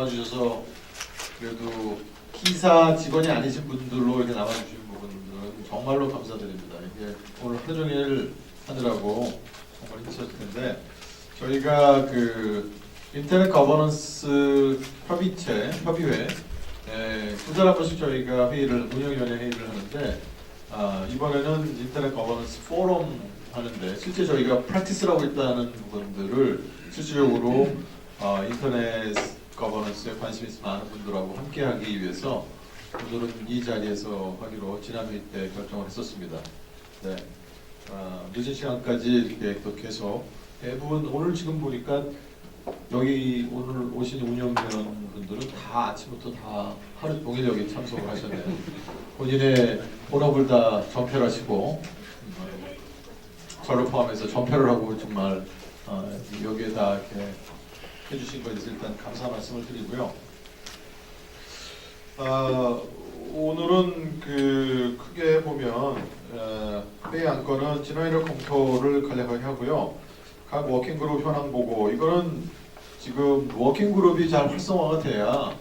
나와주셔서 그래도 기사 직원이 아니신 분들로 이렇게 나와주신 부분들은 정말로 감사드립니다. 이게 오늘 하루 종일 하느라고 정말 힘드셨을 텐데 저희가 그 인터넷 거버넌스 협의회 두 달 한 번씩 저희가 운영위원회 회의를 하는데 이번에는 인터넷 거버넌스 포럼 하는데 실제 저희가 프랙티스를 하고 있다는 부분들을 실질적으로 인터넷 거버넌스에 관심 있는 많은 분들하고 함께 하기 위해서 오늘은 이 자리에서 하기로 지난 회의 때 결정을 했었습니다. 네. 늦은 시간까지 이렇게 또 계속 대부분 오늘 지금 보니까 여기 오늘 오신 운영위원분들은 다 아침부터 다 하루 종일 여기 참석을 하셨네요. 본인의 본업을 다 전폐를 하시고 저를 포함해서 전폐를 하고 정말 여기에 다 이렇게 해주신 것에 대해서 일단 감사 말씀을 드리고요. 오늘은 그 크게 보면 회의 안건은 진화인력 검토를 간략하게 하고요. 각 워킹그룹 현황 보고 이거는 지금 워킹그룹이 잘 활성화가 돼야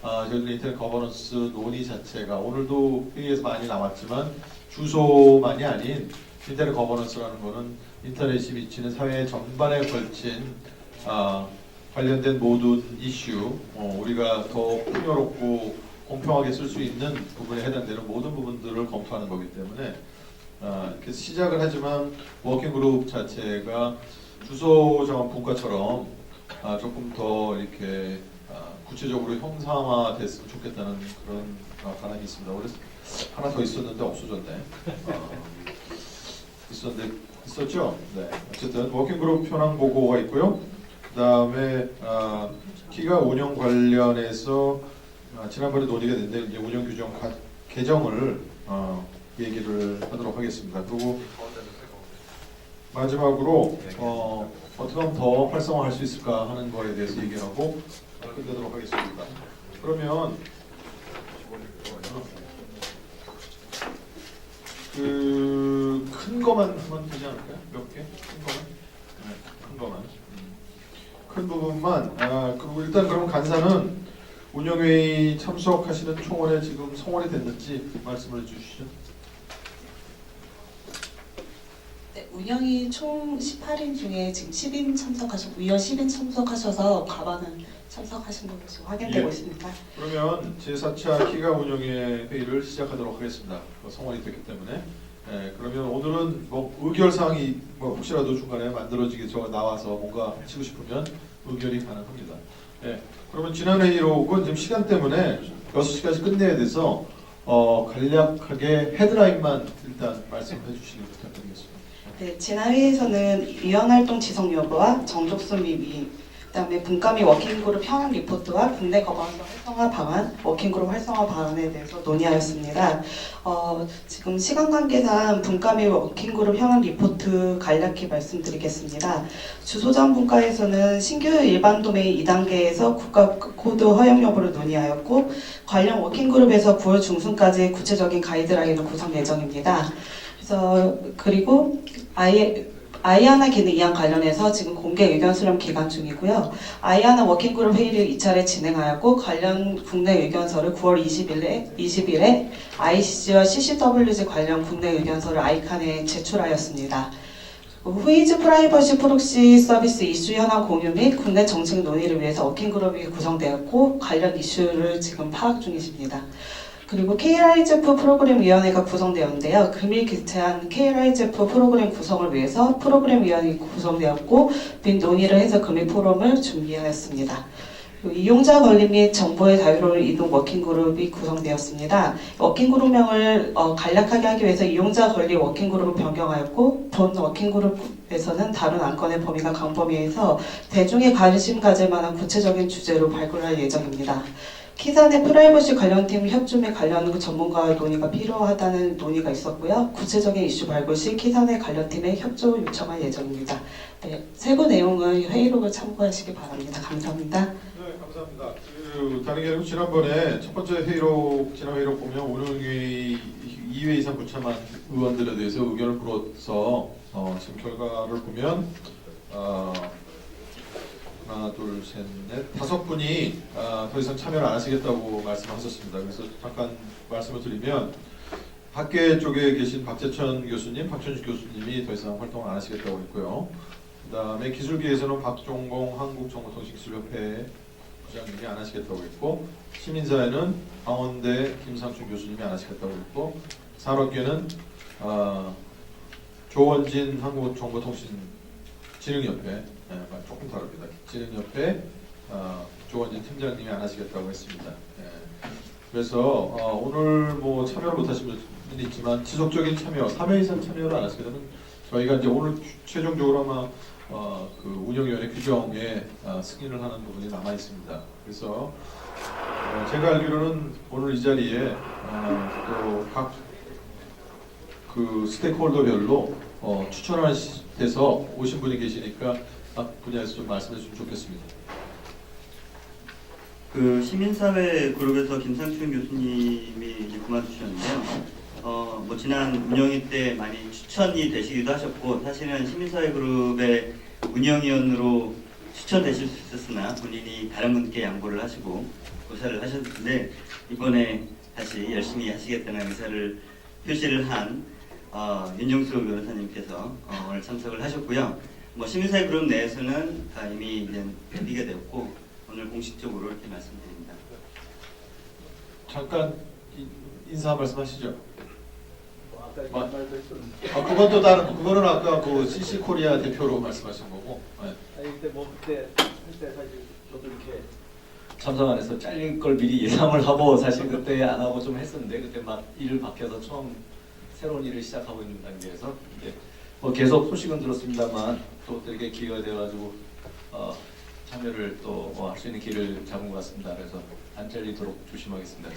저희 인터넷 거버넌스 논의 자체가 오늘도 회의에서 많이 나왔지만 주소만이 아닌 인터넷 거버넌스라는 거는 인터넷이 미치는 사회 전반에 걸친 관련된 모든 이슈 우리가 더 풍요롭고 공평하게 쓸 수 있는 부분에 해당되는 모든 부분들을 검토하는 거기 때문에 이렇게 시작을 하지만 워킹그룹 자체가 주소 정한 분과처럼 조금 더 이렇게 구체적으로 형상화됐으면 좋겠다는 그런 바람이 있습니다. 원래 하나 더 있었는데 없어졌네. 있었죠? 네. 어쨌든 워킹그룹 현황 보고가 있고요. 그 다음에 키가 운영 관련해서 지난번에 논의가 됐는데 이제 운영 규정 개정을 얘기를 하도록 하겠습니다. 그리고 마지막으로 어떻게 하면 더 활성화할 수 있을까 하는 거에 대해서 얘기하고 끝내도록 하겠습니다. 그러면 그 큰 거만 하면 되지 않을까요? 몇 개? 큰 거만? 네, 큰 거만. 큰 부분만. 그리고 일단 그럼 간사는 운영회의 참석하시는 총원에 지금 성원이 됐는지 말씀을 해주시죠. 네, 운영이 총 18인 중에 지금 10인 참석하셨고 위원 10인 참석하셔서 과반은 참석하신 걸로 지금 확인되고 있습니다. 그러면 제4차 키가 운영회 회의를 시작하도록 하겠습니다. 성원이 됐기 때문에. 그러면 오늘은 뭐 의결 사항이 뭐 혹시라도 중간에 만들어지게 저 나와서 뭔가 하시고 싶으면 의결이 가능합니다. 그러면 지난 회의록은 지금 시간 때문에 6시까지 끝내야 돼서 간략하게 헤드라인만 일단 말씀해 주시길 부탁드리겠습니다. 네, 지난 회의에서는 위원활동 지속 여부와 정족수 및 그다음에 분과미 워킹그룹 현황 리포트와 국내 거버넌스 활성화 방안, 워킹그룹 활성화 방안에 대해서 논의하였습니다. 지금 시간 관계상 분과미 워킹그룹 현황 리포트 간략히 말씀드리겠습니다. 주소장 분과에서는 신규 일반 도메인 2단계에서 국가 코드 허용 여부를 논의하였고 관련 워킹그룹에서 9월 중순까지 구체적인 가이드라인을 구성 예정입니다. 그리고 아이아나 기능 이안 관련해서 지금 공개 의견 수렴 기간 중이고요. 아이아나 워킹그룹 회의를 2차례 진행하였고 관련 국내 의견서를 9월 20일에 ICG와 CCWG 관련 국내 의견서를 아이칸에 제출하였습니다. 후이즈 프라이버시 프록시 서비스 이슈 현황 공유 및 국내 정책 논의를 위해서 워킹그룹이 구성되었고 관련 이슈를 지금 파악 중이십니다. 그리고 KRIGF 프로그램 위원회가 구성되었는데요. 금일 개최한 KRIGF 프로그램 구성을 위해서 프로그램 위원회가 구성되었고 및 논의를 해서 금일 포럼을 준비하였습니다. 이용자 권리 및 정보의 자유로운 이동 워킹그룹이 구성되었습니다. 워킹그룹명을 간략하게 하기 위해서 이용자 권리 워킹그룹을 변경하였고 본 워킹그룹에서는 다른 안건의 범위가 광범위해서 대중의 관심 가질 만한 구체적인 주제로 발굴할 예정입니다. 키사 내 프라이버시 관련팀 협조 및 관련 전문가 논의가 필요하다는 논의가 있었고요. 구체적인 이슈 발굴 시 키사 내 관련팀의 협조 요청할 예정입니다. 네, 세부 내용은 회의록을 참고하시기 바랍니다. 감사합니다. 네, 감사합니다. 다른 게 아니고 지난번에 첫 번째 지난 회의록 보면 운영회의 2회 이상 부참한 의원들에 대해서 의견을 물어서 지금 결과를 보면 하나, 하나, 둘, 셋, 넷, 다섯 분이 더 이상 참여를 안 하시겠다고 말씀하셨습니다. 그래서 잠깐 말씀을 드리면 학계 쪽에 계신 박재천 교수님, 박천식 교수님이 더 이상 활동을 안 하시겠다고 했고요. 그 다음에 기술계에서는 박종공 한국정보통신기술협회 부장님이 안 하시겠다고 했고, 시민사회는 강원대 김상춘 교수님이 안 하시겠다고 했고, 산업계는 조원진 한국정보통신진흥협회, 조금 다릅니다. 진흥협회 조원진 팀장님이 안 하시겠다고 했습니다. 그래서 오늘 뭐 참여를 못하신 분이 있지만 지속적인 참여, 3회 이상 참여를 안 하시게 되면 저희가 이제 오늘 최종적으로 아마 그 운영위원회 규정에 승인을 하는 부분이 남아 있습니다. 그래서 제가 알기로는 오늘 이 자리에 또 각 그 스테이크홀더별로 추천하셔서 오신 분이 계시니까 각 분야에서 좀 말씀해 주시면 좋겠습니다. 그 시민사회 그룹에서 김상춘 교수님이 이제 그만두셨는데요. 뭐 지난 운영위 때 많이 추천이 되시기도 하셨고, 사실은 시민사회 그룹의 운영위원으로 추천되실 수 있었으나 본인이 다른 분께 양보를 하시고 고사를 하셨는데, 이번에 다시 열심히 하시겠다는 의사를 표시를 한 윤정수 변호사님께서 오늘 참석을 하셨고요. 뭐 시민사회 그룹 내에서는 다 이미 이제 협의가 되었고, 오늘 공식적으로 이렇게 말씀드립니다. 잠깐 인사 한 말씀 하시죠. 그건 또 다른, 그거는 아까 그 CC 코리아 대표로 말씀하신 거고. 네. 아니 근데 뭐 그때 할 때 사실 저도 이렇게 참석 안 해서 잘릴 걸 미리 예상을 하고 사실 그때 안 하고 좀 했었는데, 그때 막 일을 바뀌어서 처음 새로운 일을 시작하고 있는 단계에서 이제 뭐 계속 소식은 들었습니다만 또 이렇게 기회가 돼가지고 참여를 또 할 수 있는 기회를 잡은 것 같습니다. 그래서 안 잘리도록 조심하겠습니다.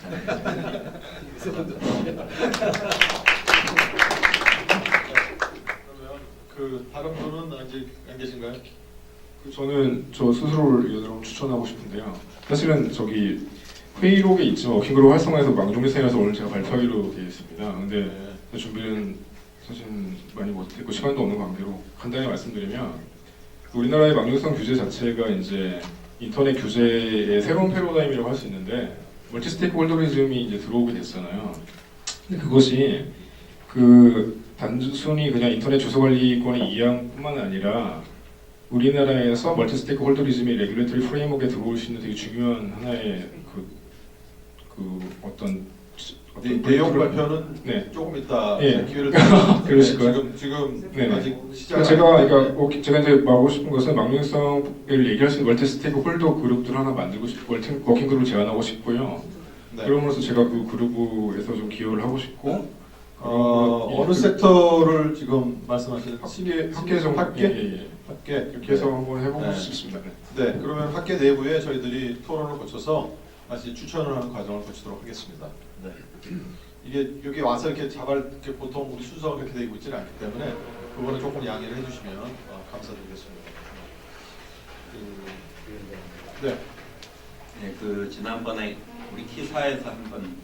그러면 그 다른 분은 아직 안 계신가요? 저는 저 스스로를 위원으로 추천하고 싶은데요. 사실은 저기 회의록에 있지만 워킹그룹 활성화해서 망종회사에서 오늘 제가 발표하기로 되어 있습니다. 근데 준비는 사실 많이 못했고 시간도 없는 관계로 간단히 말씀드리면, 우리나라의 망종성 규제 자체가 이제 인터넷 규제의 새로운 패러다임이라고 할 수 있는데, 멀티 스테이크홀더리즘이 이제 들어오게 됐잖아요. 근데 그것이 그 단순히 그냥 인터넷 주소 관리권의 이양뿐만 아니라 우리나라에서 멀티 스테이크홀더리즘이 레귤레이터리 프레임워크에 들어올 수 있는 되게 중요한 하나의 어떤 내용 발표는 네. 조금 이따 예. 기회를 드리면 그러실까요? 지금 네. 아직 시작. 제가 이제 말하고 싶은 것은 망명성을 얘기할 수 있는 멀티 스테이크홀더 그룹들 하나 만들고 싶고 워킹 그룹을 제안하고 싶고요. 네. 그럼으로써 제가 그 그룹에서 좀 기여를 하고 싶고, 어느 섹터를 지금 말씀하시는 학계 정도, 학계? 예. 학계 이렇게 해서 한번 해보고 네. 싶습니다. 네, 그러면 학계 내부에 저희들이 토론을 거쳐서 다시 추천을 하는 과정을 거치도록 하겠습니다. 네. 이게 여기 와서 이렇게 이렇게 보통 우리 순서가 그렇게 되고 있지는 않기 때문에 그거는 조금 양해를 해주시면 감사드리겠습니다. 네. 네, 그 지난번에 우리 T사에서 한번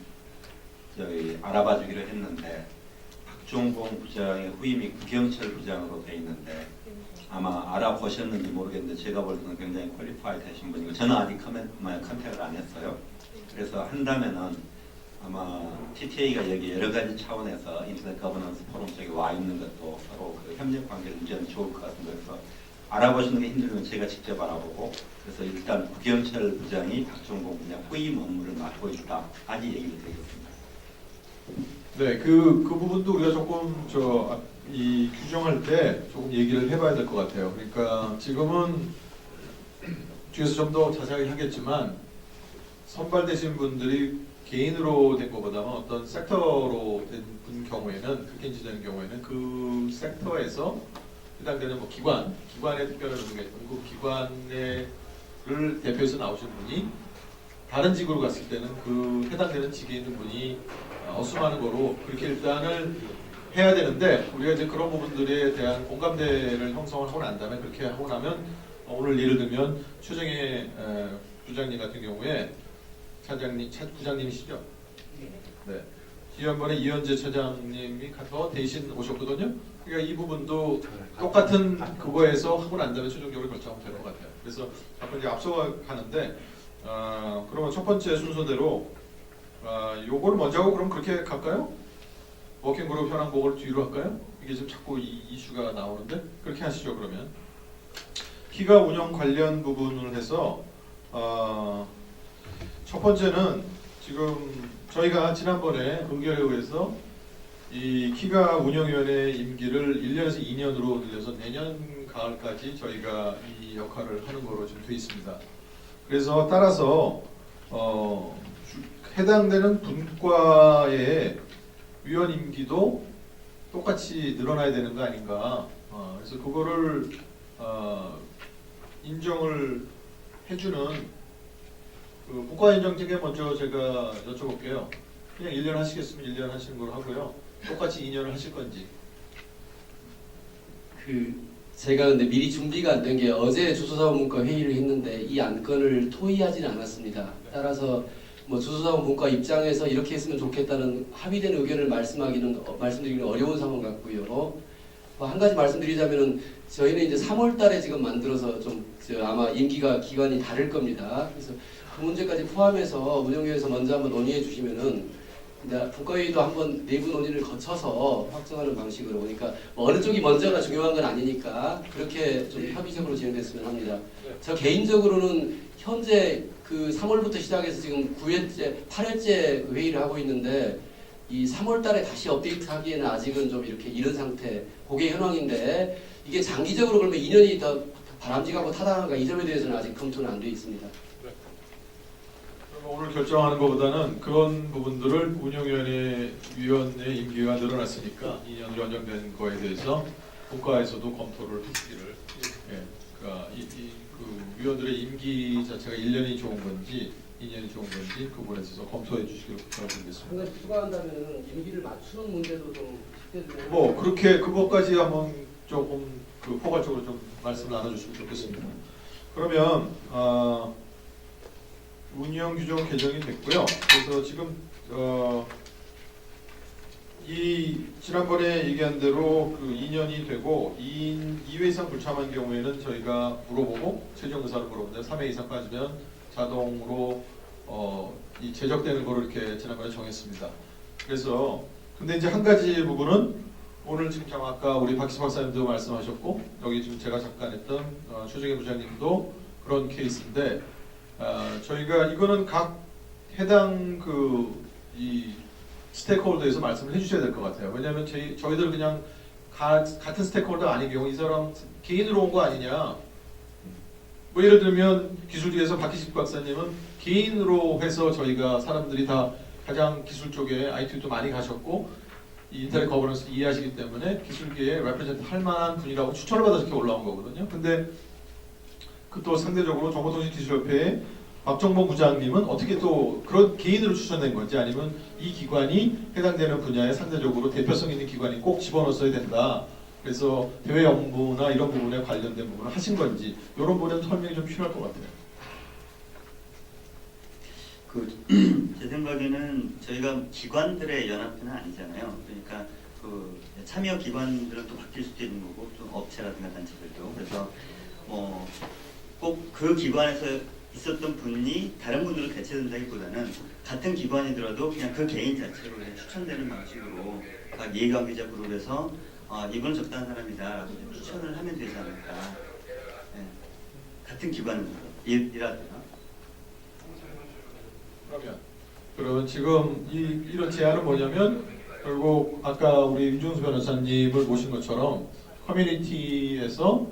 저희 알아봐주기로 했는데, 박종봉 부장의 후임이 구경철 부장으로 돼 있는데 아마 알아보셨는지 모르겠는데 제가 볼 때는 굉장히 퀄리파이 되신 분이고, 저는 아직 컨택을 안 했어요. 그래서 한다면은 아마 TTA가 여기 여러 가지 차원에서 인터넷 거버넌스 포럼 쪽에 와 있는 것도 서로 그 협력 관계를 유지하면 좋을 것 같습니다. 그래서 알아보시는 게 힘들면 제가 직접 알아보고, 그래서 일단 구경철 부장이 박종봉 부장 후임 업무를 맡고 있다까지 얘기를 드리겠습니다. 네, 그 부분도 우리가 조금 이 규정할 때 조금 얘기를 해봐야 될 것 같아요. 그러니까 지금은 뒤에서 좀 더 자세하게 하겠지만 선발되신 분들이 개인으로 된 것보다는 어떤 섹터로 된 경우에는, 그렇게 인지되는 경우에는 그 섹터에서 해당되는 뭐 기관에 특별한 의미가 있고, 그 기관을 대표해서 나오신 분이 다른 직으로 갔을 때는 그 해당되는 직에 있는 분이 어수많은 거로 그렇게 일단을 해야 되는데, 우리가 이제 그런 부분들에 대한 공감대를 형성을 하고 난 다음에, 그렇게 하고 나면 오늘 예를 들면 최정혜 부장님 같은 경우에 부장님이시죠? 네. 지난번에 이현재 차장님이 가서 대신 오셨거든요. 그러니까 이 부분도 똑같은 그거에서 하고 난 다음에 최종적으로 결정하면 될 것 같아요. 그래서 자꾸 이제 앞서가는데 그러면 첫 번째 순서대로 요거를 먼저 하고 그럼 그렇게 갈까요? 워킹그룹 현황 보고를 뒤로 할까요? 이게 지금 자꾸 이 이슈가 나오는데 그렇게 하시죠. 그러면 키가 운영 관련 부분을 해서 첫 번째는 지금 저희가 지난번에 의결에 의해서 이 키가 운영위원회 임기를 1년에서 2년으로 늘려서 내년 가을까지 저희가 이 역할을 하는 거로 지금 돼 있습니다. 그래서 따라서 해당되는 분과의 위원 임기도 똑같이 늘어나야 되는 거 아닌가. 그래서 그거를 인정을 해주는 그 분과 인정 중에 먼저 제가 여쭤볼게요. 그냥 1년 하시겠으면 1년 하시는 걸로 하고요. 똑같이 2년을 하실 건지. 제가 근데 미리 준비가 안 된 게 어제 주소자원문과 회의를 했는데 이 안건을 토의하지는 않았습니다. 따라서 뭐 주소자원문과 입장에서 이렇게 했으면 좋겠다는 합의된 의견을 말씀드리기는 어려운 상황 같고요. 뭐한 가지 말씀드리자면은 저희는 이제 3월달에 지금 만들어서 아마 임기가 기간이 다를 겁니다. 그래서 그 문제까지 포함해서 운영위에서 먼저 한번 논의해 주시면은 이제 국가회의도 한번 내부 논의를 거쳐서 확정하는 방식으로 보니까 뭐 어느 쪽이 먼저가 중요한 건 아니니까 그렇게 좀 협의적으로 진행됐으면 합니다. 저 개인적으로는 현재 그 3월부터 시작해서 지금 9회째, 8회째 회의를 하고 있는데 이 3월달에 다시 업데이트하기에는 아직은 좀 이렇게 이른 상태, 그게 현황인데 이게 장기적으로 그러면 2년이 더 바람직하고 타당한가 이 점에 대해서는 아직 검토는 안 돼 있습니다. 오늘 결정하는 것보다는 그런 부분들을 운영위원회 위원의 임기가 늘어났으니까 2년으로 연장된 거에 대해서 국가에서도 검토를 하시기를. 그러니까 그 위원들의 임기 자체가 1년이 좋은 건지 2년이 좋은 건지 그 부분에 있어서 검토해 주시기를 부탁드리겠습니다. 근데 추가한다면 임기를 맞추는 문제도 좀 쉽게 뭐 그렇게 그것까지 한번 조금 그 포괄적으로 좀 말씀 나눠주시면 좋겠습니다. 그러면 운영 규정 개정이 됐고요. 그래서 지금 이 지난번에 얘기한 대로 그 2년이 되고 2회 이상 불참한 경우에는 저희가 물어보고 최종 의사를 물어보는데 3회 이상 빠지면 자동으로 이 제적되는 거로 이렇게 지난번에 정했습니다. 그래서 근데 이제 한 가지 부분은 오늘 지금 아까 우리 박희수 박사님도 말씀하셨고 여기 지금 제가 잠깐 했던 최정희 부장님도 그런 케이스인데 저희가 이거는 각 해당 이 스테이크홀더에서 말씀을 해주셔야 될 것 같아요. 왜냐하면 저희들 그냥 같은 스테이크홀더 아닌 경우 이 사람 개인으로 온 거 아니냐. 뭐 예를 들면 기술위에서 박희식 박사님은 개인으로 해서 저희가 사람들이 다 가장 기술 쪽에 IT도 많이 가셨고 이 인터넷 거버넌스 이해하시기 때문에 기술계에 레프레젠트 할 만한 분이라고 추천을 받아서 이렇게 올라온 거거든요. 근데 그 또 상대적으로 정보통신기술협회의 박정범 부장님은 어떻게 또 그런 개인으로 추천된 건지 아니면 이 기관이 해당되는 분야에 상대적으로 대표성 있는 기관이 꼭 집어넣어야 된다. 그래서 대외 업무나 이런 부분에 관련된 부분을 하신 건지 이런 부분에 설명이 좀 필요할 것 같아요. 제 생각에는 저희가 기관들의 연합회는 아니잖아요. 그러니까 그 참여 기관들은 또 바뀔 수도 있는 거고 좀 업체라든가 단체들도 그래서 꼭 그 기관에서 있었던 분이 다른 분들로 대체된다기보다는 같은 기관이더라도 그냥 그 개인 자체로 그냥 추천되는 방식으로 각 이해관계자 그룹에서 이분은 적당한 사람이다라고 추천을 하면 되지 않을까. 네. 같은 기관이라든가. 그러면 지금 이런 제안은 뭐냐면 결국 아까 우리 윤종수 변호사님을 모신 것처럼 커뮤니티에서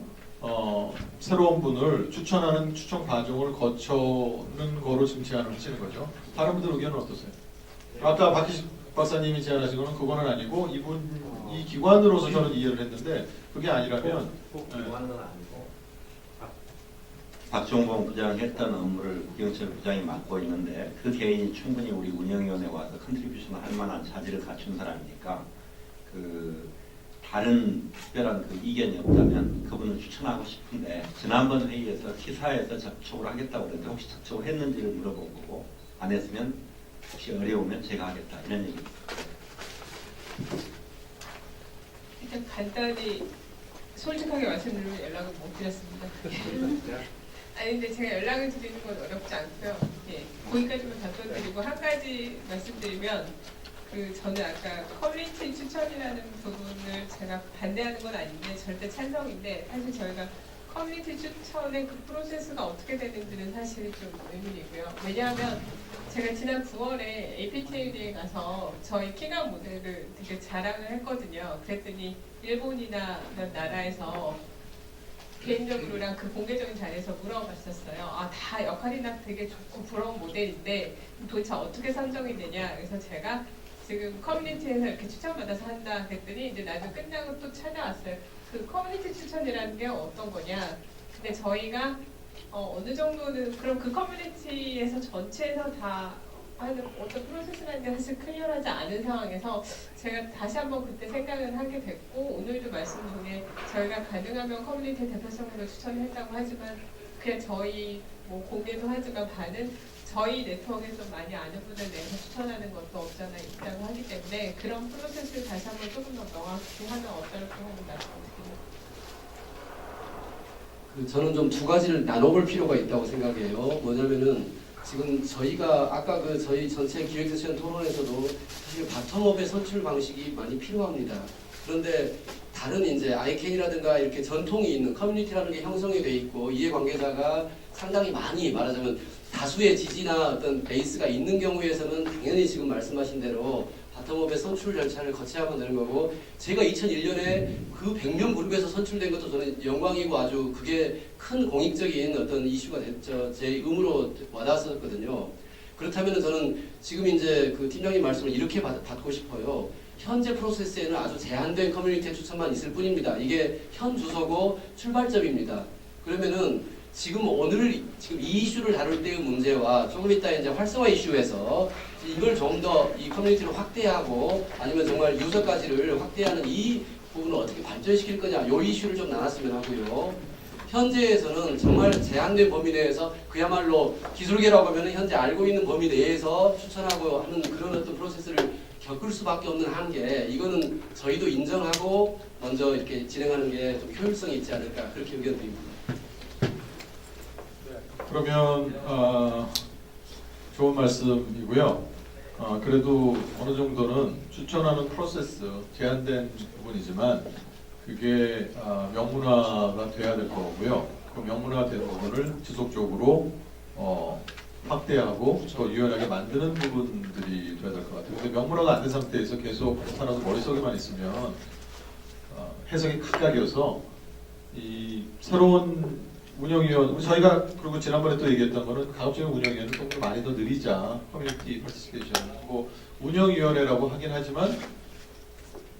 새로운 분을 추천하는 추천 과정을 거쳐는 거로 지금 제안을 하시는 거죠. 다른 분들 의견은 어떠세요? 아까 박희식 박사님이 제안하신 거는 그거는 아니고 이 기관으로서 저는 이해를 했는데 그게 아니라면 박종범 부장이 했던 업무를 구경철 부장이 맡고 있는데 그 개인이 충분히 우리 운영위원회에 와서 컨트리뷰션 할 만한 자질을 갖춘 사람이니까 다른 특별한 이견이 없다면 그분을 추천하고 싶은데 지난번 회의에서 T사에서 접촉을 하겠다고 그랬는데 혹시 접촉을 했는지를 물어본 거고 안 했으면 혹시 어려우면 제가 하겠다 이런 얘기입니다. 그냥 간단히 솔직하게 말씀드리면 연락을 못 드렸습니다. 아니 근데 제가 연락을 드리는 건 어렵지 않고요. 예, 거기까지만 답변드리고 한 가지 말씀드리면 저는 아까 커뮤니티 추천이라는 부분을 제가 반대하는 건 아닌데 절대 찬성인데 사실 저희가 커뮤니티 추천의 그 프로세스가 어떻게 되는지는 사실 좀 의문이고요. 왜냐하면 제가 지난 9월에 APTAD에 가서 저희 키가 모델을 되게 자랑을 했거든요. 그랬더니 일본이나 이런 나라에서 개인적으로랑 그 공개적인 자리에서 물어봤었어요. 아, 다 역할이나 되게 좋고 부러운 모델인데 도대체 어떻게 선정이 되냐. 그래서 제가 지금 커뮤니티에서 이렇게 추천받아서 한다 그랬더니 이제 나도 끝나고 또 찾아왔어요. 그 커뮤니티 추천이라는 게 어떤 거냐. 근데 저희가 어느 정도는 그럼 그 커뮤니티에서 전체에서 다 하는 어떤 프로세스라는 게 사실 클리어하지 않은 상황에서 제가 다시 한번 그때 생각을 하게 됐고 오늘도 말씀 중에 저희가 가능하면 커뮤니티 대표성으로 추천을 했다고 하지만 그냥 저희 뭐 공개도 하지만 반은 저희 네트워크에서 많이 아는 분들 내에서 추천하는 것도 없잖아 있다고 하기 때문에 그런 프로세스를 다시 한번 조금 더 명확히 하면 어떨까 하는 말씀드립니다. 저는 좀 두 가지를 나눠볼 필요가 있다고 생각해요. 뭐냐면은 지금 저희가 아까 저희 전체 기획세션 토론에서도 사실 바텀업의 선출 방식이 많이 필요합니다. 그런데 다른 이제 ICAN이라든가 이렇게 전통이 있는 커뮤니티라는 게 형성이 돼 있고 이해관계자가 상당히 많이 말하자면 다수의 지지나 어떤 베이스가 있는 경우에서는 당연히 지금 말씀하신 대로 바텀업의 선출 절차를 거쳐야만 되는 거고 제가 2001년에 그 100명 그룹에서 선출된 것도 저는 영광이고 아주 그게 큰 공익적인 어떤 이슈가 됐죠. 제 의무로 와닿았었거든요. 그렇다면 저는 지금 이제 그 팀장님 말씀을 이렇게 받고 싶어요. 현재 프로세스에는 아주 제한된 커뮤니티 추천만 있을 뿐입니다. 이게 현 주소고 출발점입니다. 그러면은 지금 이 이슈를 다룰 때의 문제와 조금 이따 이제 활성화 이슈에서 이걸 좀 더 이 커뮤니티를 확대하고 아니면 정말 유저까지를 확대하는 이 부분을 어떻게 발전시킬 거냐 이 이슈를 좀 나눴으면 하고요. 현재에서는 정말 제한된 범위 내에서 그야말로 기술계라고 하면 현재 알고 있는 범위 내에서 추천하고 하는 그런 어떤 프로세스를 겪을 수밖에 없는 한계 이거는 저희도 인정하고 먼저 이렇게 진행하는 게 좀 효율성이 있지 않을까 그렇게 의견 드립니다. 그러면 좋은 말씀이고요. 그래도 어느 정도는 추천하는 프로세스 제한된 부분이지만 그게 명문화가 돼야 될 거고요. 그 명문화된 부분을 지속적으로 확대하고 더 유연하게 만드는 부분들이 돼야 될 것 같아요. 근데 명문화가 안 된 상태에서 계속 하나도 머릿속에만 있으면 해석이 각각이어서 이 새로운 운영위원, 저희가 그리고 지난번에 또 얘기했던 거는 가급적인 운영위원은 조금 많이 더 느리자 커뮤니티 파티시페이션 뭐 운영위원회라고 하긴 하지만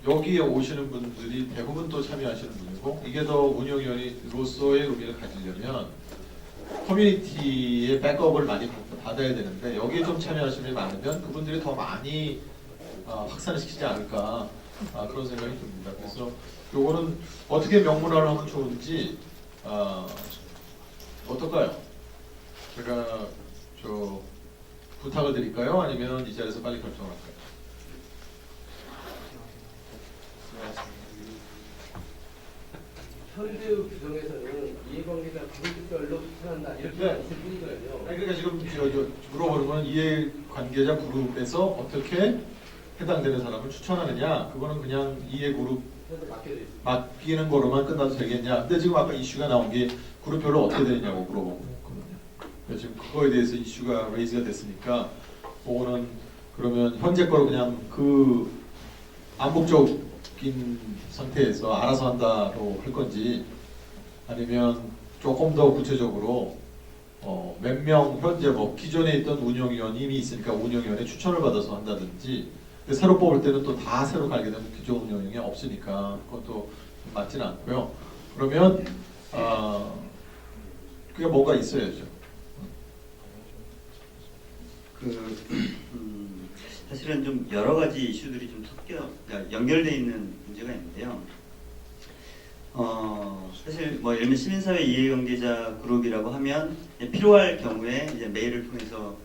여기에 오시는 분들이 대부분 또 참여하시는 분이고 이게 더 운영위원회로서의 의미를 가지려면 커뮤니티의 백업을 많이 받아야 되는데 여기에 좀 참여하시는 분이 많으면 그분들이 더 많이 확산을 시키지 않을까 그런 생각이 듭니다. 그래서 요거는 어떻게 명문화를 하면 좋은지 어떨까요? 제가 부탁을 드릴까요? 아니면 이 자리에서 빨리 결정을 할까요? 현재 규정에서는 이해관계자 그룹별로 추천한다 이렇게 있을 뿐이거든요. 아니, 그러니까 지금 물어보는 건 이해관계자 그룹에서 어떻게 해당되는 사람을 추천하느냐 그거는 그냥 이해 그룹 맡기는 거로만 끝나도 되겠냐. 근데 지금 아까 이슈가 나온 게 그룹별로 어떻게 되느냐고 물어본 거거든요. 지금 그거에 대해서 이슈가 레이즈가 됐으니까 그거는 그러면 현재 거로 그냥 그 암묵적인 상태에서 알아서 한다로 할 건지 아니면 조금 더 구체적으로 몇 명 현재 뭐 기존에 있던 운영위원이 이미 있으니까 운영위원회 추천을 받아서 한다든지 근데 새로 뽑을 때는 또 다 새로 갈게 되면 기존 운영위원이 없으니까 그것도 맞지는 않고요. 그러면 그게 뭐가 있어야죠. 사실은 좀 여러 가지 이슈들이 좀 그러니까 연결되어 있는 문제가 있는데요. 사실 뭐 예를 들면 시민사회 이해관계자 그룹이라고 하면 필요할 경우에 이제 메일을 통해서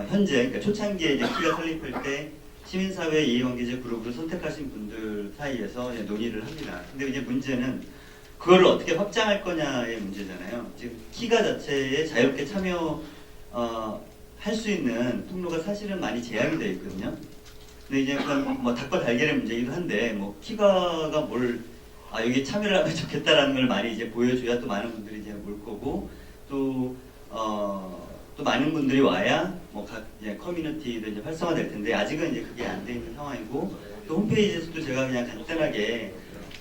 현재 그러니까 초창기에 이제 키가 설립할 때 시민사회 이해관계자 그룹을 선택하신 분들 사이에서 이제 논의를 합니다. 근데 이제 문제는 그걸 어떻게 확장할 거냐의 문제잖아요. 지금 키가 자체에 자유롭게 참여 할 수 있는 통로가 사실은 많이 제한이 되어 있거든요. 근데 이제 그건 뭐 닭과 달걀의 문제이기도 한데 뭐 키가가 뭘 여기 참여를 하면 좋겠다라는 걸 많이 이제 보여줘야 또 많은 분들이 이제 올 거고 또 많은 분들이 와야 뭐 각 이제 커뮤니티도 이제 활성화될 텐데 아직은 이제 그게 안 돼 있는 상황이고 또 홈페이지에서도 제가 그냥 간단하게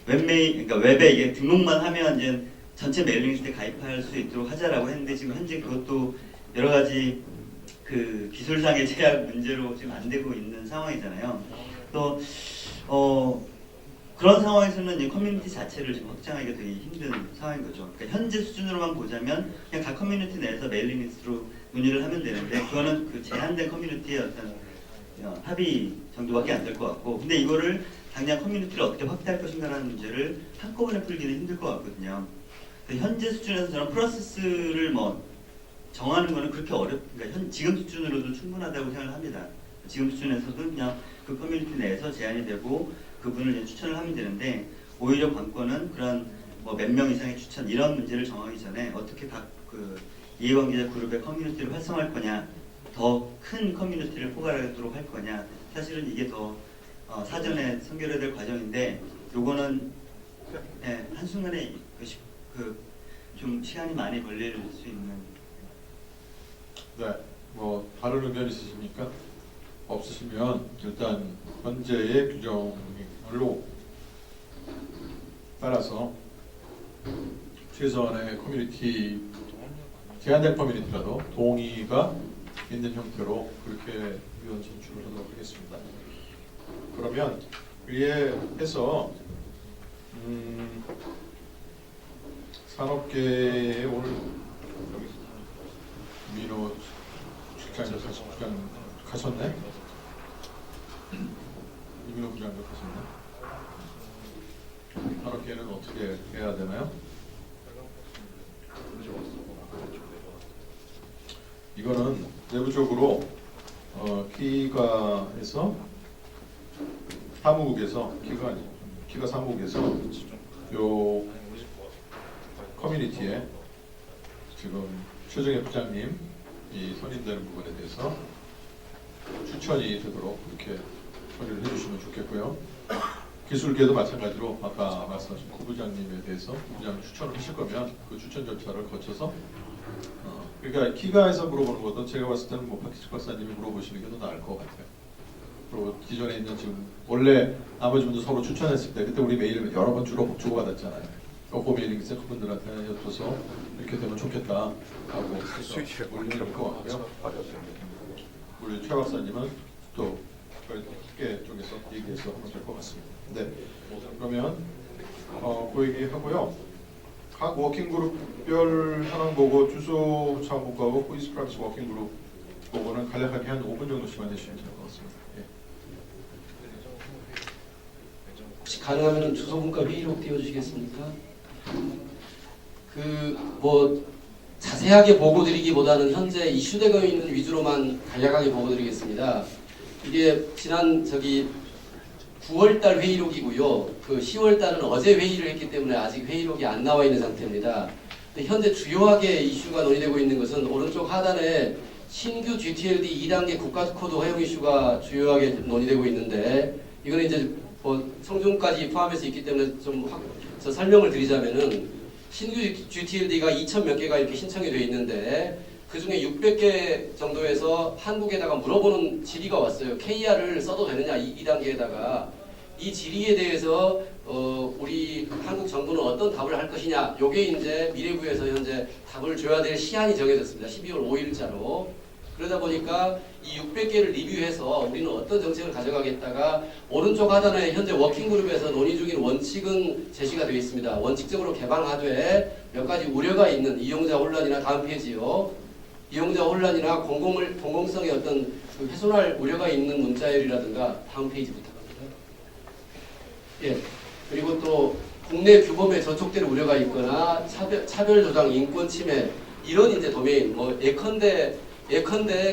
그러니까 웹에 이게 등록만 하면 이제 전체 메일링 리스트에 가입할 수 있도록 하자라고 했는데 지금 현재 그것도 여러 가지 그 기술상의 제약 문제로 지금 안 되고 있는 상황이잖아요. 또 그런 상황에서는 이 커뮤니티 자체를 지금 확장하기가 되게 힘든 상황인 거죠. 그러니까 현재 수준으로만 보자면 그냥 각 커뮤니티 내에서 메일링 리스트로 논의를 하면 되는데 그거는 그 제한된 커뮤니티의 어떤 합의 정도밖에 안 될 것 같고 근데 이거를 당장 커뮤니티를 어떻게 확대할 것인가라는 문제를 한꺼번에 풀기는 힘들 것 같거든요. 현재 수준에서 저는 프로세스를 뭐 정하는 거는 그렇게 그러니까 지금 수준으로도 충분하다고 생각을 합니다. 지금 수준에서도 그냥 그 커뮤니티 내에서 제한이 되고 그분을 이제 추천을 하면 되는데 오히려 관건은 그런 뭐 몇 명 이상의 추천 이런 문제를 정하기 전에 어떻게 각 그 이해관계자 그룹의 커뮤니티를 활성화할 거냐 더 큰 커뮤니티를 포괄하도록 할 거냐 사실은 이게 더 사전에 선결해야 될 과정인데 요거는 한순간에 좀 시간이 많이 걸릴 수 있는 네, 뭐 다른 의견 있으십니까? 없으시면 일단 현재의 규정으로 따라서 최소한의 커뮤니티 제한된 커뮤니티라도 동의가 있는 형태로 그렇게 의원 진출을 하도록 하겠습니다. 그러면 위에 해서 산업계에 오늘 민호 실장님 가셨네? 이민호 부장님 가셨네? 산업계는 어떻게 해야 되나요? 이거는 내부적으로 키가에서 사무국에서 키가 사무국에서 요 커뮤니티에 지금 최정혜 부장님 이 선임되는 부분에 대해서 추천이 되도록 그렇게 처리를 해주시면 좋겠고요. 기술계도 마찬가지로 아까 말씀하신 구 부장님에 대해서 부장님 추천을 하실 거면 그 추천 절차를 거쳐서 그러니까 키가에서 물어보는 것도 제가 봤을 때는 뭐 박희식 박사님이 물어보시는 게 더 나을 것 같아요. 그리고 기존에 있는 지금 원래 나머지 분들 서로 추천했을 때 그때 우리 메일 여러 번 주고받았잖아요. 그 메일링 있어요. 그분들한테 엿줘서 이렇게 되면 좋겠다 하고 올리는 것 같고요. 우리 최 박사님은 또 학계 쪽에서 얘기해서 하면 될 것 같습니다. 네, 그러면 그 얘기하고요. 각 워킹그룹별 현황 보고 주소 차원국가하고 포이스 프라이스 워킹그룹 보고는 간략하게 한 5분 정도 시간 내주시면 될 것 같습니다. 예. 혹시 가능하면 주소분과 회의록 띄워주시겠습니까? 뭐 자세하게 보고 드리기보다는 현재 이슈되고 있는 위주로만 간략하게 보고 드리겠습니다. 이게 지난 9월달 회의록이고요. 그 10월달은 어제 회의를 했기 때문에 아직 회의록이 안 나와 있는 상태입니다. 근데 현재 주요하게 이슈가 논의되고 있는 것은 오른쪽 하단에 신규 GTLD 2단계 국가코드 허용 이슈가 주요하게 논의되고 있는데 이거는 이제 뭐 성중까지 포함해서 있기 때문에 좀 설명을 드리자면은 신규 GTLD가 2,000 몇 개가 이렇게 신청이 되어 있는데 그 중에 600개 정도에서 한국에다가 물어보는 질의가 왔어요. KR을 써도 되느냐 2단계에다가 이 질의에 대해서 우리 한국 정부는 어떤 답을 할 것이냐 요게 이제 미래부에서 현재 답을 줘야 될 시한이 정해졌습니다. 12월 5일자로. 그러다 보니까 이 600개를 리뷰해서 우리는 어떤 정책을 가져가겠다가 오른쪽 하단에 현재 워킹그룹에서 논의 중인 원칙은 제시가 되어 있습니다. 원칙적으로 개방하되 몇 가지 우려가 있는 이용자 혼란이나 다음 페이지요. 이용자 혼란이나 공공성의 어떤 그 훼손할 우려가 있는 문자열이라든가 다음 페이지 부탁합니다. 예. 그리고 또 국내 규범에 저촉될 우려가 있거나 차별 조장, 인권 침해 이런 이제 도메인 뭐 예컨대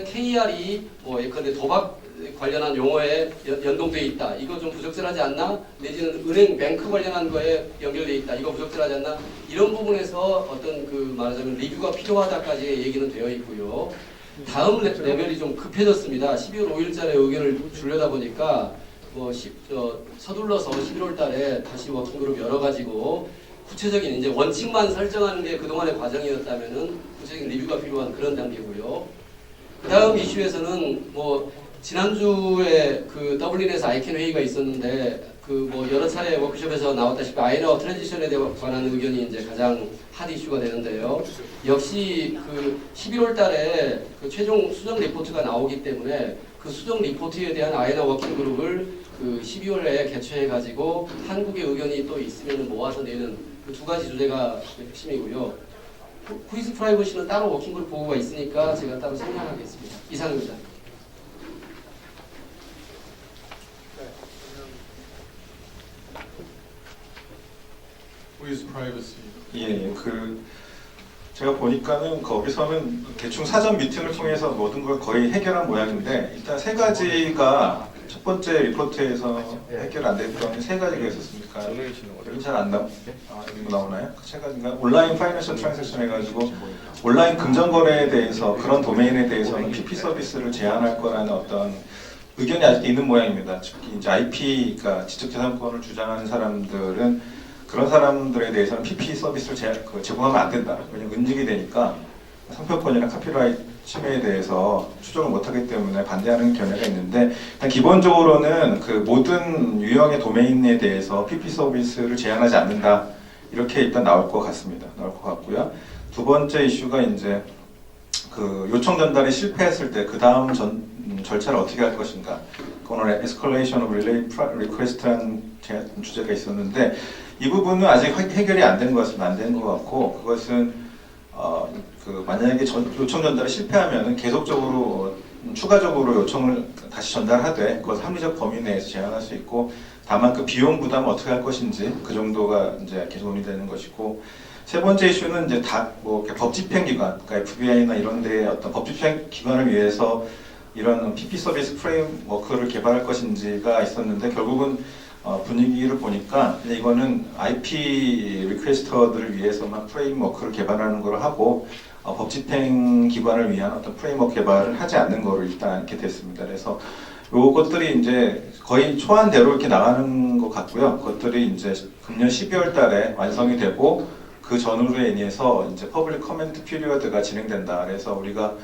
KR이 뭐 예컨대 도박 관련한 용어에 연동돼 있다. 이거 좀 부적절하지 않나? 내지는 은행 뱅크 관련한 거에 연결돼 있다. 이거 부적절하지 않나? 이런 부분에서 어떤 그 말하자면 리뷰가 필요하다까지 얘기는 되어 있고요. 다음 레벨이 좀 급해졌습니다. 12월 5일자에 의견을 주려다 보니까 서둘러서 11월 달에 다시 워킹그룹 열어가지고 구체적인 이제 원칙만 설정하는 게 그동안의 과정이었다면은 구체적인 리뷰가 필요한 그런 단계고요. 그 다음 이슈에서는 지난주에 그 더블린에서 아이캔 회의가 있었는데 여러 차례 워크숍에서 나왔다시피 아이너 트랜지션에 관한 의견이 이제 가장 핫 이슈가 되는데요. 역시 그 11월 달에 그 최종 수정 리포트가 나오기 때문에 그 수정 리포트에 대한 아이너 워킹 그룹을 그 12월에 개최해 가지고 한국의 의견이 또 있으면 모아서 내는 그 두 가지 주제가 핵심이고요. 후이스 프라이버시는 따로 워킹그룹 보고가 있으니까 제가 따로 설명하겠습니다. 이상입니다. With privacy. 예, 제가 보니까는 거기서는 대충 사전 미팅을 통해서 모든 걸 거의 해결한 모양인데 일단 세 가지가 첫 번째 리포트에서 해결 안 됐던 세 가지가 있었으니까 여기 잘안 나오나요? 그 세 가지가 온라인 파이낸셜 트랜잭션 해가지고 온라인 금전거래에 대해서 그런 도메인에 대해서는 PP 서비스를 제한할 거라는 어떤 의견이 아직 있는 모양입니다. 특히 이제 IP가 지적재산권을 주장하는 사람들은 그런 사람들에 대해서는 PP 서비스를 제공하면 안 된다. 왜냐면 은닉이 되니까 상표권이나 카피라이트 침해에 대해서 추적을 못하기 때문에 반대하는 견해가 있는데 일단 기본적으로는 그 모든 유형의 도메인에 대해서 PP 서비스를 제한하지 않는다. 이렇게 일단 나올 것 같습니다. 나올 것 같고요. 두 번째 이슈가 이제 그 요청 전달이 실패했을 때 그 다음 절차를 어떻게 할 것인가. 오늘 Escalation of Relay Request라는 주제가 있었는데 이 부분은 아직 해결이 안 된 것 같습니다. 안 된 것 같고 그것은 만약에 요청 전달이 실패하면은 계속적으로 추가적으로 요청을 다시 전달하되 그것 합리적 범위 내에서 제한할 수 있고 다만 그 비용 부담을 어떻게 할 것인지 그 정도가 이제 계속 논의되는 것이고 세 번째 이슈는 이제 법 집행 기관, 그러니까 FBI나 이런 데의 어떤 법 집행 기관을 위해서 이런 PP 서비스 프레임워크를 개발할 것인지가 있었는데 결국은 분위기를 보니까 이거는 IP 리퀘스터들을 위해서만 프레임워크를 개발하는 걸 하고 법 집행 기관을 위한 어떤 프레임워크 개발을 하지 않는 거를 일단 이렇게 됐습니다. 그래서 요것들이 이제 거의 초안대로 이렇게 나가는 것 같고요. 그것들이 이제 금년 12월 달에 완성이 되고 그 전후로 인해서 이제 퍼블릭 커멘트 피리어드가 진행된다. 그래서 우리가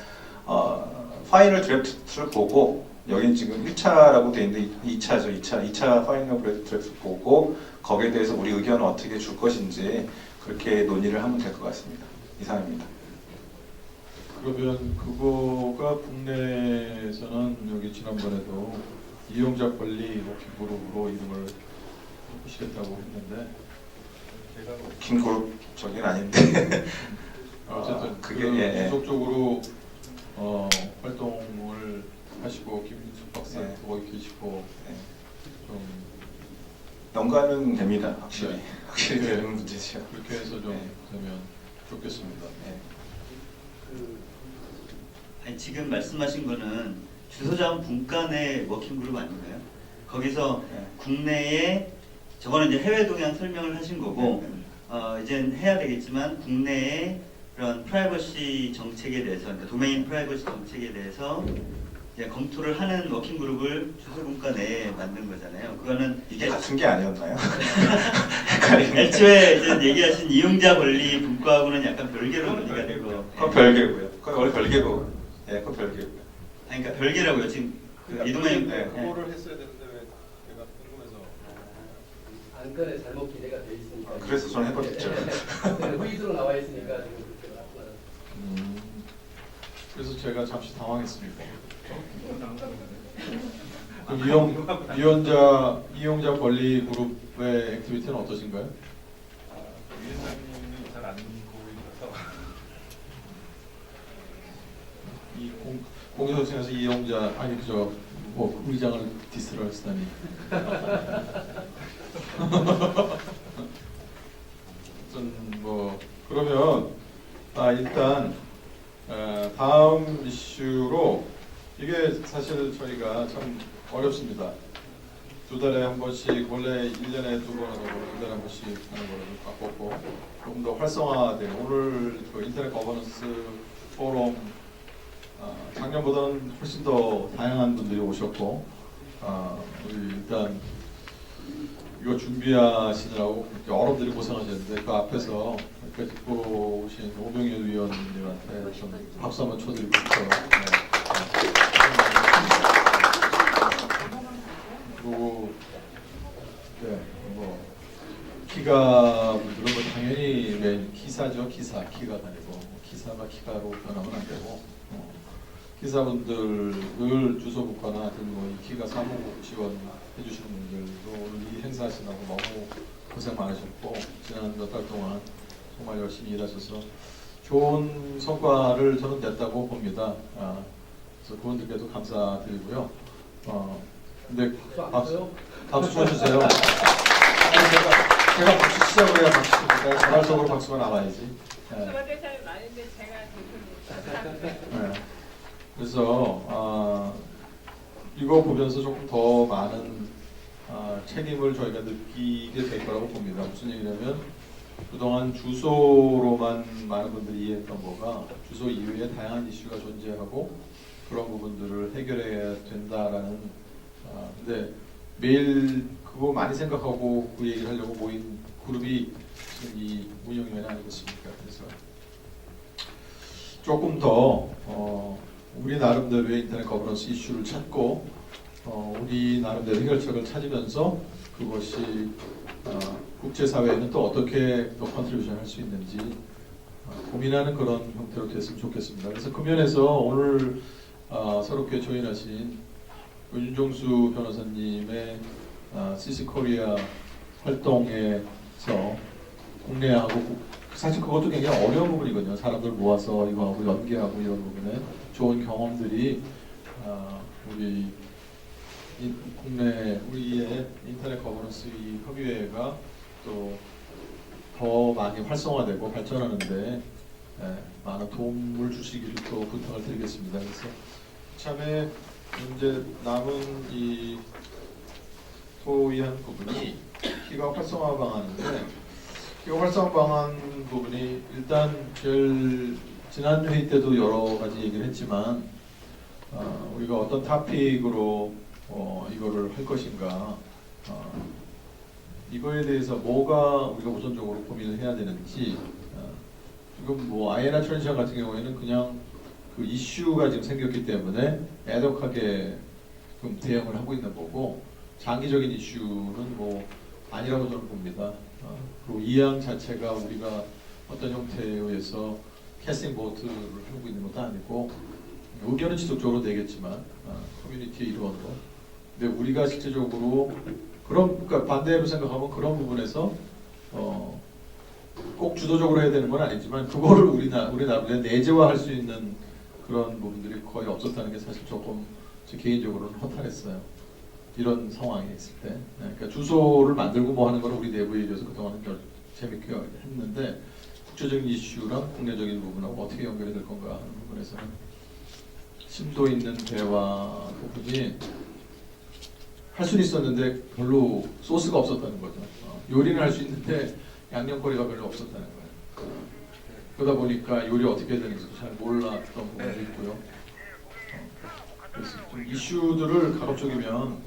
파이널 드래프트를 보고 여긴 지금 1차라고 되어 있는데 2차죠. 2차 파이널 드래프트 보고 거기에 대해서 우리 의견을 어떻게 줄 것인지 그렇게 논의를 하면 될 것 같습니다. 이상입니다. 그러면 그거가 국내에서는 여기 지난번에도 이용자 권리 워킹그룹으로 이름을 바꾸시겠다고 했는데 워킹그룹 저긴 아닌데 어쨌든 그게 지속적으로 활동을 하시고 김민숙 박사님 거기 계시고 좀 연관은 됩니다. 확실히 되는 문제죠. 그렇게 해서 좀 되면 좋겠습니다. 아니, 지금 말씀하신 거는 주소자원 분과 내 워킹그룹 아닌가요? 거기서 국내에 저거는 이제 해외 동향 설명을 하신 거고 이제는 해야 되겠지만 국내에 그런 프라이버시 정책에 대해서 그러니까 도메인 프라이버시 정책에 대해서 이제 검토를 하는 워킹그룹을 주소분과 내에 만든 거잖아요. 그거는 이게 같은 게 아니었나요? 애초에 이제 얘기하신 이용자 권리 분과하고는 약간 별개로 논의가 되고 그건 별개고요. 그건 원래 별개고. 그건 별개고요. 아니 그러니까 별개라고요. 지금 이동현 그거를 했어야 되는데 왜 제가 궁금해서 안건에 잘못 기대가 돼 있으니까. 그래서 저는 해봤죠. 회의도로 나와 있으니까 지금 그렇게 말씀하셨습니다. 그래서 제가 잠시 당황했습니다. 그럼 이용자 권리 그룹의 액티비티는 어떠신가요? 위원장님이 잘 안 보이셔서 이 공개소송에서 이용자 의장을 디스를 하시다니. 그러면 일단 다음 이슈로 이게 사실 저희가 참 어렵습니다. 2달에 한 번씩, 원래 1년에 2번 하고 2달에 한 번씩 하는 거를 바꿨고 조금 더 활성화된 오늘 그 인터넷 거버넌스 포럼 작년보다는 훨씬 더 다양한 분들이 오셨고 우리 일단 이거 준비하시느라고 여러분들이 고생하셨는데 그 앞에서 이렇게 듣고 오신 오병현 위원님한테 좀 박수 한번 쳐드리고 싶어요. 그리고 뭐 기가 분들은 뭐 당연히 맨 기사죠. 기사가 아니고 기사가 기가로 변하면 안 되고 기사분들 주소 국가나 하여튼 뭐이 기가 사무국 지원 해주시는 분들도 오늘 이 행사하시느라고 너무 고생 많으셨고 지난 몇 달 동안 정말 열심히 일하셔서 좋은 성과를 저는 냈다고 봅니다. 그래서 그분들께도 감사드리고요. 근데 박수 쳐주세요. 제가 박수 치자고 해야 박수 칩니까? 자발적으로 박수가 나와야지. 저한테 사람이 많은데 제가 대표님. 그래서 이거 보면서 조금 더 많은 책임을 저희가 느끼게 될 거라고 봅니다. 무슨 얘기냐면 그동안 주소로만 많은 분들이 이해했던 거가 주소 이외에 다양한 이슈가 존재하고 그런 부분들을 해결해야 된다라는 근데 매일 그거 많이 생각하고 그 얘기를 하려고 모인 그룹이 지금 이 운영위원회 아니겠습니까? 그래서 조금 더 우리 나름대로의 인터넷 거버넌스 이슈를 찾고 우리 나름대로 해결책을 찾으면서 그것이 국제사회에는 또 어떻게 또 컨트리뷰션 할 수 있는지 고민하는 그런 형태로 됐으면 좋겠습니다. 그래서 그 면에서 오늘 새롭게 조인하신 윤종수 변호사님의 CC코리아 활동에서 국내하고 사실 그것도 굉장히 어려운 부분이거든요. 사람들 모아서 이거하고 연계하고 이런 부분에 좋은 경험들이 우리 국내 우리의 인터넷 거버넌스 이 협의회가 또 더 많이 활성화되고 발전하는데 많은 도움을 주시기를 또 부탁을 드리겠습니다. 그래서 참에 이제 남은 이 토의한 부분이 기가 활성화 방안인데 기가 활성화 방안 부분이 일단 제일 지난 회의 때도 여러 가지 얘기를 했지만 우리가 어떤 토픽으로 이거를 할 것인가 이거에 대해서 뭐가 우리가 우선적으로 고민을 해야 되는지 지금 뭐 아이에나 트랜지션 같은 경우에는 그냥 그 이슈가 지금 생겼기 때문에 애독하게 좀 대응을 하고 있는 거고 장기적인 이슈는 뭐 아니라고 저는 봅니다. 그리고 이양 자체가 우리가 어떤 형태에 의해서 캐스팅 보트를 하고 있는 것도 아니고 의견은 지속적으로 내겠지만 커뮤니티의 일원으로 근데 우리가 실제적으로 그러니까 반대로 생각하면 그런 부분에서 꼭 주도적으로 해야 되는 건 아니지만 그거를 우리 나름대로 내재화할 수 있는 그런 부분들이 거의 없었다는 게 사실 조금 제 개인적으로는 허탈했어요. 이런 상황에 있을 때. 그러니까 주소를 만들고 뭐 하는 거는 우리 내부에 이어서 그동안은 재밌게 했는데 국제적인 이슈랑 국내적인 부분하고 어떻게 연결이 될 건가 하는 부분에서는 심도 있는 대화 부분이 할 수는 있었는데 별로 소스가 없었다는 거죠. 요리는 할 수 있는데 양념거리가 별로 없었다는 거예요. 그러다 보니까 요리 어떻게 해야 되는지 잘 몰랐던 부분도 있고요. 그래서 좀 이슈들을 가급적이면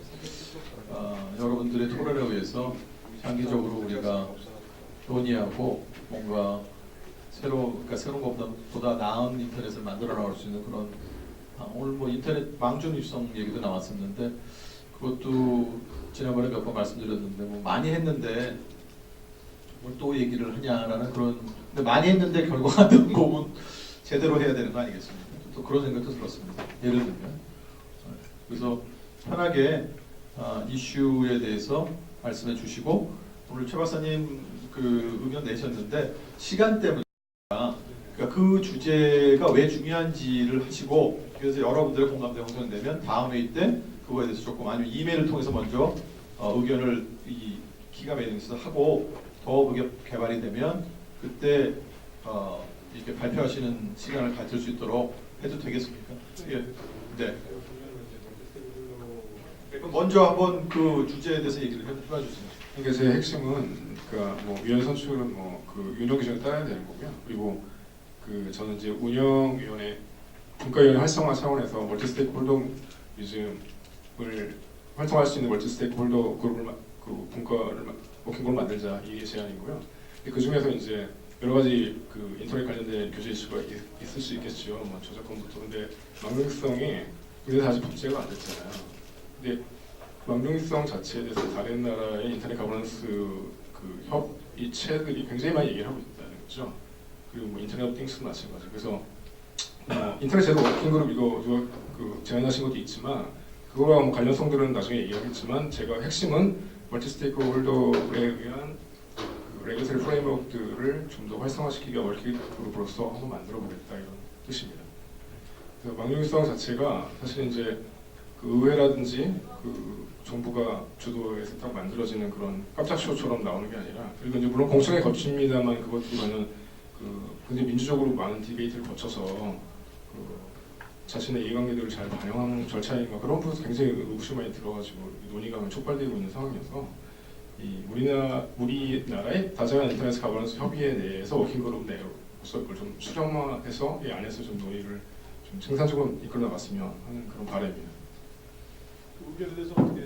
여러분들의 토론에 의해서 장기적으로 우리가 논의하고 뭔가 새로운 것보다 나은 인터넷을 만들어 나갈 수 있는 그런 오늘 뭐 인터넷 망중 입성 얘기도 나왔었는데 그것도 지난번에 몇 번 말씀드렸는데 뭐 많이 했는데 뭘 또 얘기를 하냐라는 그런 근데 많이 했는데 결과가 안 되는 거면 제대로 해야 되는 거 아니겠습니까? 또 그런 생각도 들었습니다. 예를 들면 그래서 편하게 이슈에 대해서 말씀해 주시고 오늘 최 박사님 그 의견 내셨는데 시간 때문에 그러니까 그 주제가 왜 중요한지를 하시고 그래서 여러분들의 공감대 형성되면 다음 회의 때 그거에 대해서 조금 아니면 이메일을 통해서 먼저 의견을 이 기가 매딩에서 하고 더 의견 개발이 되면 그때 이렇게 발표하시는 시간을 가질 수 있도록 해도 되겠습니까? 예. 네. 먼저 한번 그 주제에 대해서 얘기를 해봐주세요. 그러니까 제 핵심은 그러니까 뭐 위원 선출은 뭐 그 운영 기준을 따라야 되는 거고요. 그리고 그 저는 이제 운영위원회 분과위원회 활성화 차원에서 멀티 스테이크홀더 뮤지엄을 활동할 수 있는 멀티 스테이크홀더 그룹을 그 분과를 워킹그룹을 만들자 이게 제안이고요. 그 중에서 이제 여러 가지 그 인터넷 관련된 규제 이슈가 있을 수 있겠죠. 뭐 저작권부터. 근데 망명성이 우리나라 아직 법제가 안 됐잖아요. 근데 망명성 자체에 대해서 다른 나라의 인터넷 가버넌스 그 협의체들이 굉장히 많이 얘기를 하고 있다는 거죠. 그리고 뭐 인터넷 오브 띵스도 마찬가지. 그래서 인터넷 제도 워킹 그룹 이거 그 제안하신 것도 있지만 그거랑 뭐 관련성들은 나중에 얘기하겠지만 제가 핵심은 멀티 스테이크홀더에 의한 그 레귤레이터리 프레임워크들을 좀 더 활성화시키기 위한 워킹 그룹으로서 한번 만들어 보겠다 이런 뜻입니다. 그래서 망명성 자체가 사실 이제 그 의회라든지 그 정부가 주도해서 딱 만들어지는 그런 깜짝 쇼처럼 나오는 게 아니라 그리고 이제 물론 공청회 거칩니다만 그것도 가는 그 굉장히 민주적으로 많은 디베이트를 거쳐서 그 자신의 이해관계들을 잘 반영하는 절차인가 그런 부분에서 굉장히 의구심이 많이 들어가지고 논의가 촉발되고 있는 상황이어서 이 우리나라의 다자간 인터넷 가버넌스 협의에 대해서 워킹그룹 내로서 이걸 좀 수정화해서 이 안에서 좀 논의를 좀 생산적으로 이끌어 나갔으면 하는 그런 바람입니다. 의견에 대해서 어떻게?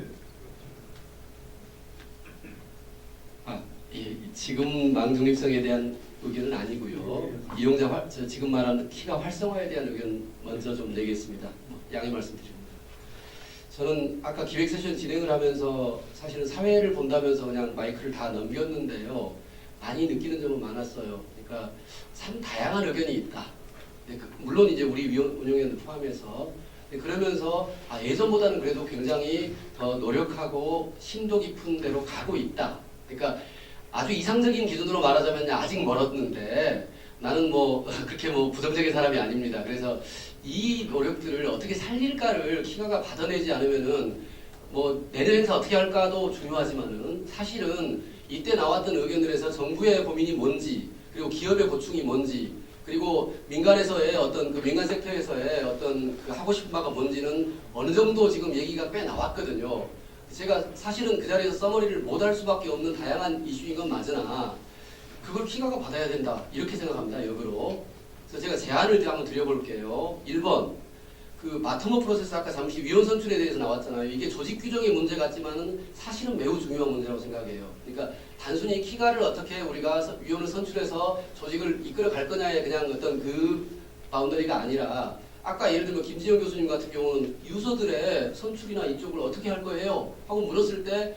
예, 지금 망중립성에 대한 의견은 아니고요. 이용자 지금 말하는 키가 활성화에 대한 의견 먼저 좀 내겠습니다. 양해 말씀드립니다. 저는 아까 기획 세션 진행을 하면서 사실은 사회를 본다면서 그냥 마이크를 다 넘겼는데요. 많이 느끼는 점은 많았어요. 그러니까 참 다양한 의견이 있다. 물론 이제 우리 운영위원들 포함해서 그러면서 예전보다는 그래도 굉장히 더 노력하고 심도 깊은 데로 가고 있다. 그러니까 아주 이상적인 기준으로 말하자면 아직 멀었는데 나는 뭐 그렇게 뭐 부정적인 사람이 아닙니다. 그래서 이 노력들을 어떻게 살릴까를 키가가 받아내지 않으면은 뭐 내년 행사 어떻게 할까도 중요하지만은 사실은 이때 나왔던 의견들에서 정부의 고민이 뭔지 그리고 기업의 고충이 뭔지 그리고 민간에서의 어떤 그 민간 섹터에서의 어떤 그 하고 싶은 바가 뭔지는 어느 정도 지금 얘기가 꽤 나왔거든요. 제가 사실은 그 자리에서 서머리를 못 할 수밖에 없는 다양한 이슈인 건 맞으나 그걸 키가가 받아야 된다 이렇게 생각합니다. 역으로. 그래서 제가 제안을 한번 드려볼게요. 1번 그 바텀업 프로세스 아까 잠시 위원 선출에 대해서 나왔잖아요. 이게 조직 규정의 문제 같지만은 사실은 매우 중요한 문제라고 생각해요. 그러니까 단순히 키가를 어떻게 우리가 위원을 선출해서 조직을 이끌어 갈 거냐에 그냥 어떤 그 바운더리가 아니라 아까 예를 들면 김지영 교수님 같은 경우는 유서들의 선출이나 이쪽을 어떻게 할 거예요? 하고 물었을 때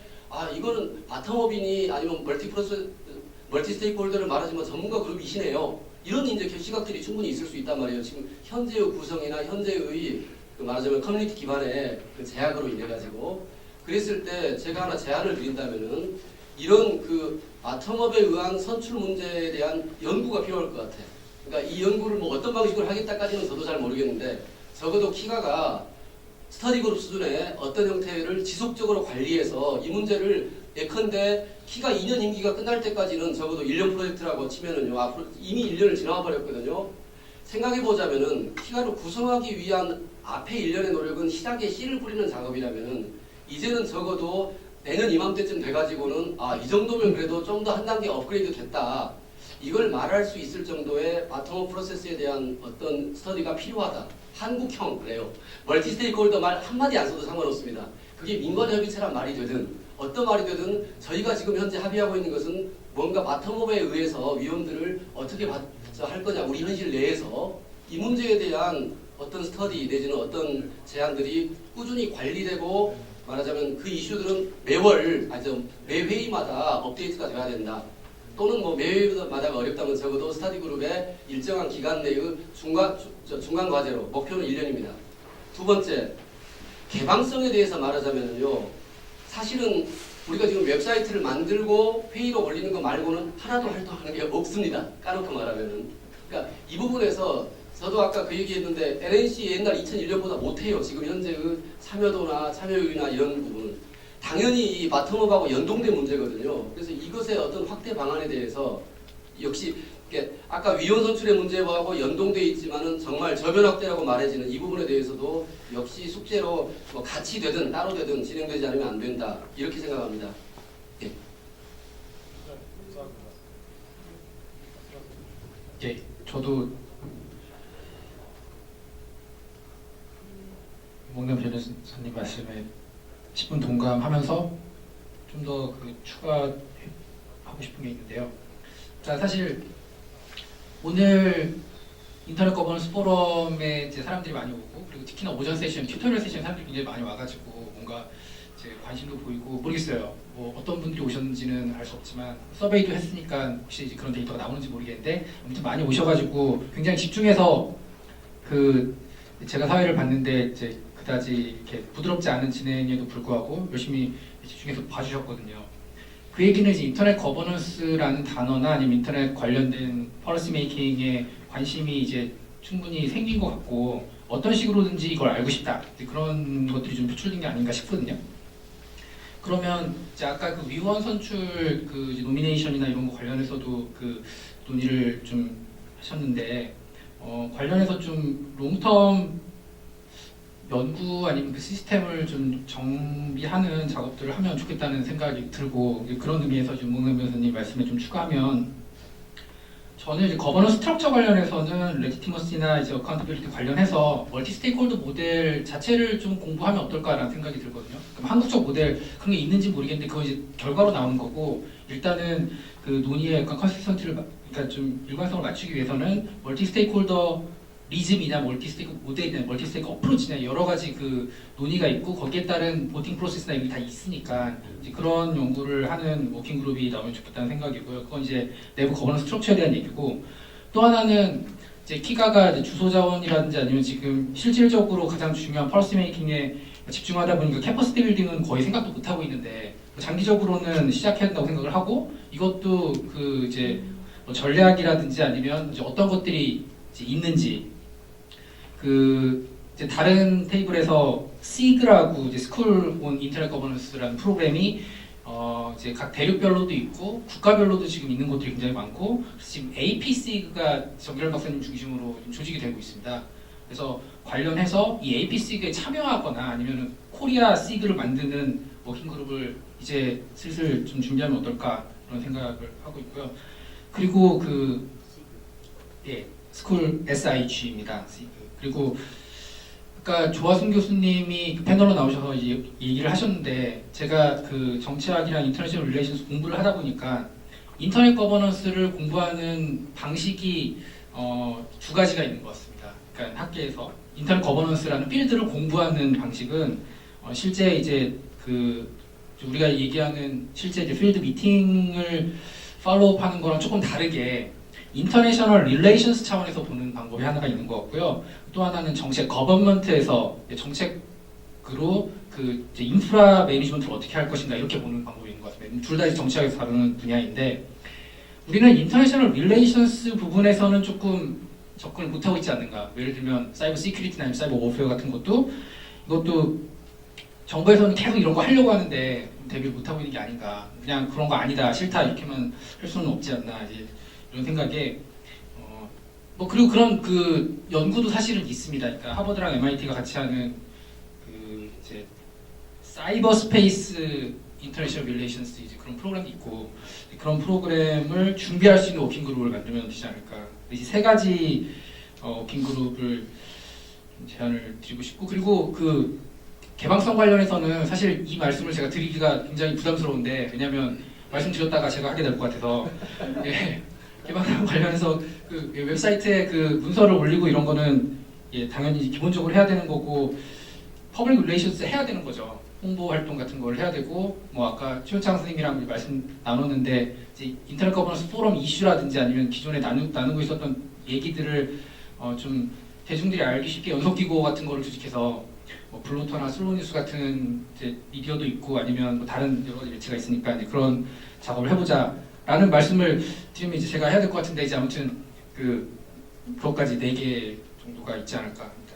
이거는 바텀업이니 아니면 멀티 스테이크홀더를 말하지만 전문가 그룹이시네요. 이런 이제 시각들이 충분히 있을 수 있단 말이에요. 지금 현재의 구성이나 현재의 그 말하자면 커뮤니티 기반의 그 제약으로 인해 가지고 그랬을 때 제가 하나 제안을 드린다면은 이런 그 바텀업에 의한 선출 문제에 대한 연구가 필요할 것 같아요. 그러니까 이 연구를 뭐 어떤 방식으로 하겠다까지는 저도 잘 모르겠는데 적어도 키가가 스터디 그룹 수준의 어떤 형태를 지속적으로 관리해서 이 문제를 예컨대 키가 2년 임기가 끝날 때까지는 적어도 1년 프로젝트라고 치면은요. 앞으로 이미 1년을 지나와 버렸거든요. 생각해보자면은 키가를 구성하기 위한 앞에 1년의 노력은 시작에 씨를 뿌리는 작업이라면은 이제는 적어도 내년 이맘때쯤 돼가지고는 이 정도면 그래도 좀 더 한 단계 업그레이드 됐다. 이걸 말할 수 있을 정도의 바텀업 프로세스에 대한 어떤 스터디가 필요하다. 한국형 그래요. 멀티 스테이크홀더 말 한마디 안 써도 상관없습니다. 그게 민관협의체란 말이 되든 어떤 말이 되든 저희가 지금 현재 합의하고 있는 것은 뭔가 바텀업에 의해서 위험들을 어떻게 할 거냐 우리 현실 내에서 이 문제에 대한 어떤 스터디 내지는 어떤 제안들이 꾸준히 관리되고 말하자면 그 이슈들은 매월 매 회의마다 업데이트가 돼야 된다. 또는 뭐 매회마다가 어렵다면 적어도 스터디 그룹의 일정한 기간 내의 중간 과제로 목표는 1년입니다. 두 번째, 개방성에 대해서 말하자면요. 사실은 우리가 지금 웹사이트를 만들고 회의로 올리는 거 말고는 하나도 활동하는 게 없습니다. 까놓고 말하면은. 그러니까 이 부분에서 저도 아까 그 얘기했는데 NNC 옛날 2001년보다 못해요. 지금 현재 그 참여도나 참여율이나 이런 부분은. 당연히 이 바텀업하고 연동된 문제거든요. 그래서 이것의 어떤 확대 방안에 대해서 역시 이게 아까 위원 선출의 문제하고 연동돼 있지만은 정말 저변 확대라고 말해지는 이 부분에 대해서도 역시 숙제로 뭐 같이 되든 따로 되든 진행되지 않으면 안 된다 이렇게 생각합니다. 예. 예, 저도 이몽남 변호사님 말씀에 10분 동감하면서 좀 더 그 추가하고 싶은 게 있는데요. 자, 사실 오늘 인터넷 거버넌스 포럼에 이제 사람들이 많이 오고, 그리고 특히나 오전 세션, 튜토리얼 세션 사람들이 굉장히 많이 와가지고 뭔가 이제 관심도 보이고, 모르겠어요. 뭐 어떤 분들이 오셨는지는 알 수 없지만 서베이도 했으니까 혹시 이제 그런 데이터가 나오는지 모르겠는데 아무튼 많이 오셔가지고 굉장히 집중해서 그 제가 사회를 봤는데 이제 그다지 이렇게 부드럽지 않은 진행에도 불구하고 열심히 집중해서 봐주셨거든요. 그 얘기는 이제 인터넷 거버넌스라는 단어나 아니면 인터넷 관련된 policy 메이킹에 관심이 이제 충분히 생긴 것 같고 어떤 식으로든지 이걸 알고 싶다 그런 것들이 좀 표출된 게 아닌가 싶거든요. 그러면 이제 아까 그 위원 선출 그 이제 노미네이션이나 이런 거 관련해서도 그 논의를 좀 하셨는데 관련해서 좀 롱텀 연구 아니면 그 시스템을 좀 정비하는 작업들을 하면 좋겠다는 생각이 들고 그런 의미에서 윤봉남 변호사님 말씀에 좀 추가하면 저는 이제 거버넌스 스트럭처 관련해서는 레지티머시나 이제 어카운터빌리티 관련해서 멀티 스테이크홀더 모델 자체를 좀 공부하면 어떨까라는 생각이 들거든요. 그럼 한국적 모델 그런 게 있는지 모르겠는데 그거 이제 결과로 나오는 거고 일단은 그 논의의 약간 컨시스턴트를 그러니까 좀 일관성을 맞추기 위해서는 멀티 스테이크홀더 리즘이냐, 멀티스테이크 모델이냐, 멀티스테이크 어프로치냐 여러 가지 그 논의가 있고 거기에 따른 보팅 프로세스나 이게 다 있으니까 이제 그런 연구를 하는 워킹 그룹이 나오면 좋겠다는 생각이고요. 그건 이제 내부 거버넌스 스트럭처에 대한 얘기고 또 하나는 이제 키가가 이제 주소 자원이라든지 아니면 지금 실질적으로 가장 중요한 펄스 메이킹에 집중하다 보니까 캐퍼시티 빌딩은 거의 생각도 못 하고 있는데 장기적으로는 시작해야 된다고 생각을 하고 이것도 그 이제 뭐 전략이라든지 아니면 이제 어떤 것들이 이제 있는지 그 이제 다른 테이블에서 SIG라고 이제 스쿨 온 인터넷 거버넌스라는 프로그램이 이제 각 대륙별로도 있고 국가별로도 지금 있는 곳들이 굉장히 많고 지금 APSIG가 정결 박사님 중심으로 조직이 되고 있습니다. 그래서 관련해서 이 APSIG에 참여하거나 아니면 코리아 SIG를 만드는 워킹 그룹을 이제 슬슬 좀 준비하면 어떨까 그런 생각을 하고 있고요. 그리고 그 스쿨 SIG입니다. 그리고 아까 조화순 교수님이 그 패널로 나오셔서 이제 얘기를 하셨는데 제가 그 정치학이랑 인터내셔널 릴레이션스 공부를 하다 보니까 인터넷 거버넌스를 공부하는 방식이 두 가지가 있는 것 같습니다. 그러니까 학계에서 인터넷 거버넌스라는 필드를 공부하는 방식은 실제 이제 그 우리가 얘기하는 실제 이제 필드 미팅을 팔로우하는 거랑 조금 다르게 인터내셔널 릴레이션스 차원에서 보는 방법이 하나가 있는 것 같고요. 또 하나는 정책 거버먼트에서 정책으로 그 이제 인프라 매니지먼트를 어떻게 할 것인가 이렇게 보는 방법이 있는 것 같습니다. 둘 다 정치학에서 다루는 분야인데 우리는 인터내셔널 릴레이션스 부분에서는 조금 접근을 못하고 있지 않는가. 예를 들면 사이버 시큐리티나 사이버 워페어 같은 것도 이것도 정부에서는 계속 이런 거 하려고 하는데 대비를 못하고 있는 게 아닌가. 그냥 그런 거 아니다 싫다 이렇게만 할 수는 없지 않나 이제 이런 생각에 뭐 그리고 그런 그 연구도 사실은 있습니다. 그러니까 하버드랑 MIT가 같이 하는 그 이제 사이버 스페이스 인터내셔널 릴레이션스 이제 그런 프로그램도 있고 그런 프로그램을 준비할 수 있는 워킹 그룹을 만들면 되지 않을까. 이 세 가지 워킹 그룹을 제안을 드리고 싶고 그리고 그 개방성 관련해서는 사실 이 말씀을 제가 드리기가 굉장히 부담스러운데 왜냐하면 말씀드렸다가 제가 하게 될 것 같아서 예, 개방성 관련해서 그 웹사이트에 그 문서를 올리고 이런 거는 예, 당연히 기본적으로 해야 되는 거고 퍼블릭 릴레이션스 해야 되는 거죠. 홍보 활동 같은 걸 해야 되고 뭐 아까 최현창 선생님이랑 말씀 나눴는데 이제 인터넷 거버넌스 포럼 이슈라든지 아니면 기존에 나누고 있었던 얘기들을 좀 대중들이 알기 쉽게 연속기고 같은 거를 조직해서 뭐 블루토나 슬로우뉴스 같은 이제 미디어도 있고 아니면 뭐 다른 여러 가지 매체가 있으니까 이제 그런 작업을 해보자라는 말씀을 드리면 이제 제가 해야 될 것 같은데 이제 아무튼 그것까지 4개 정도가 있지 않을까 합니다.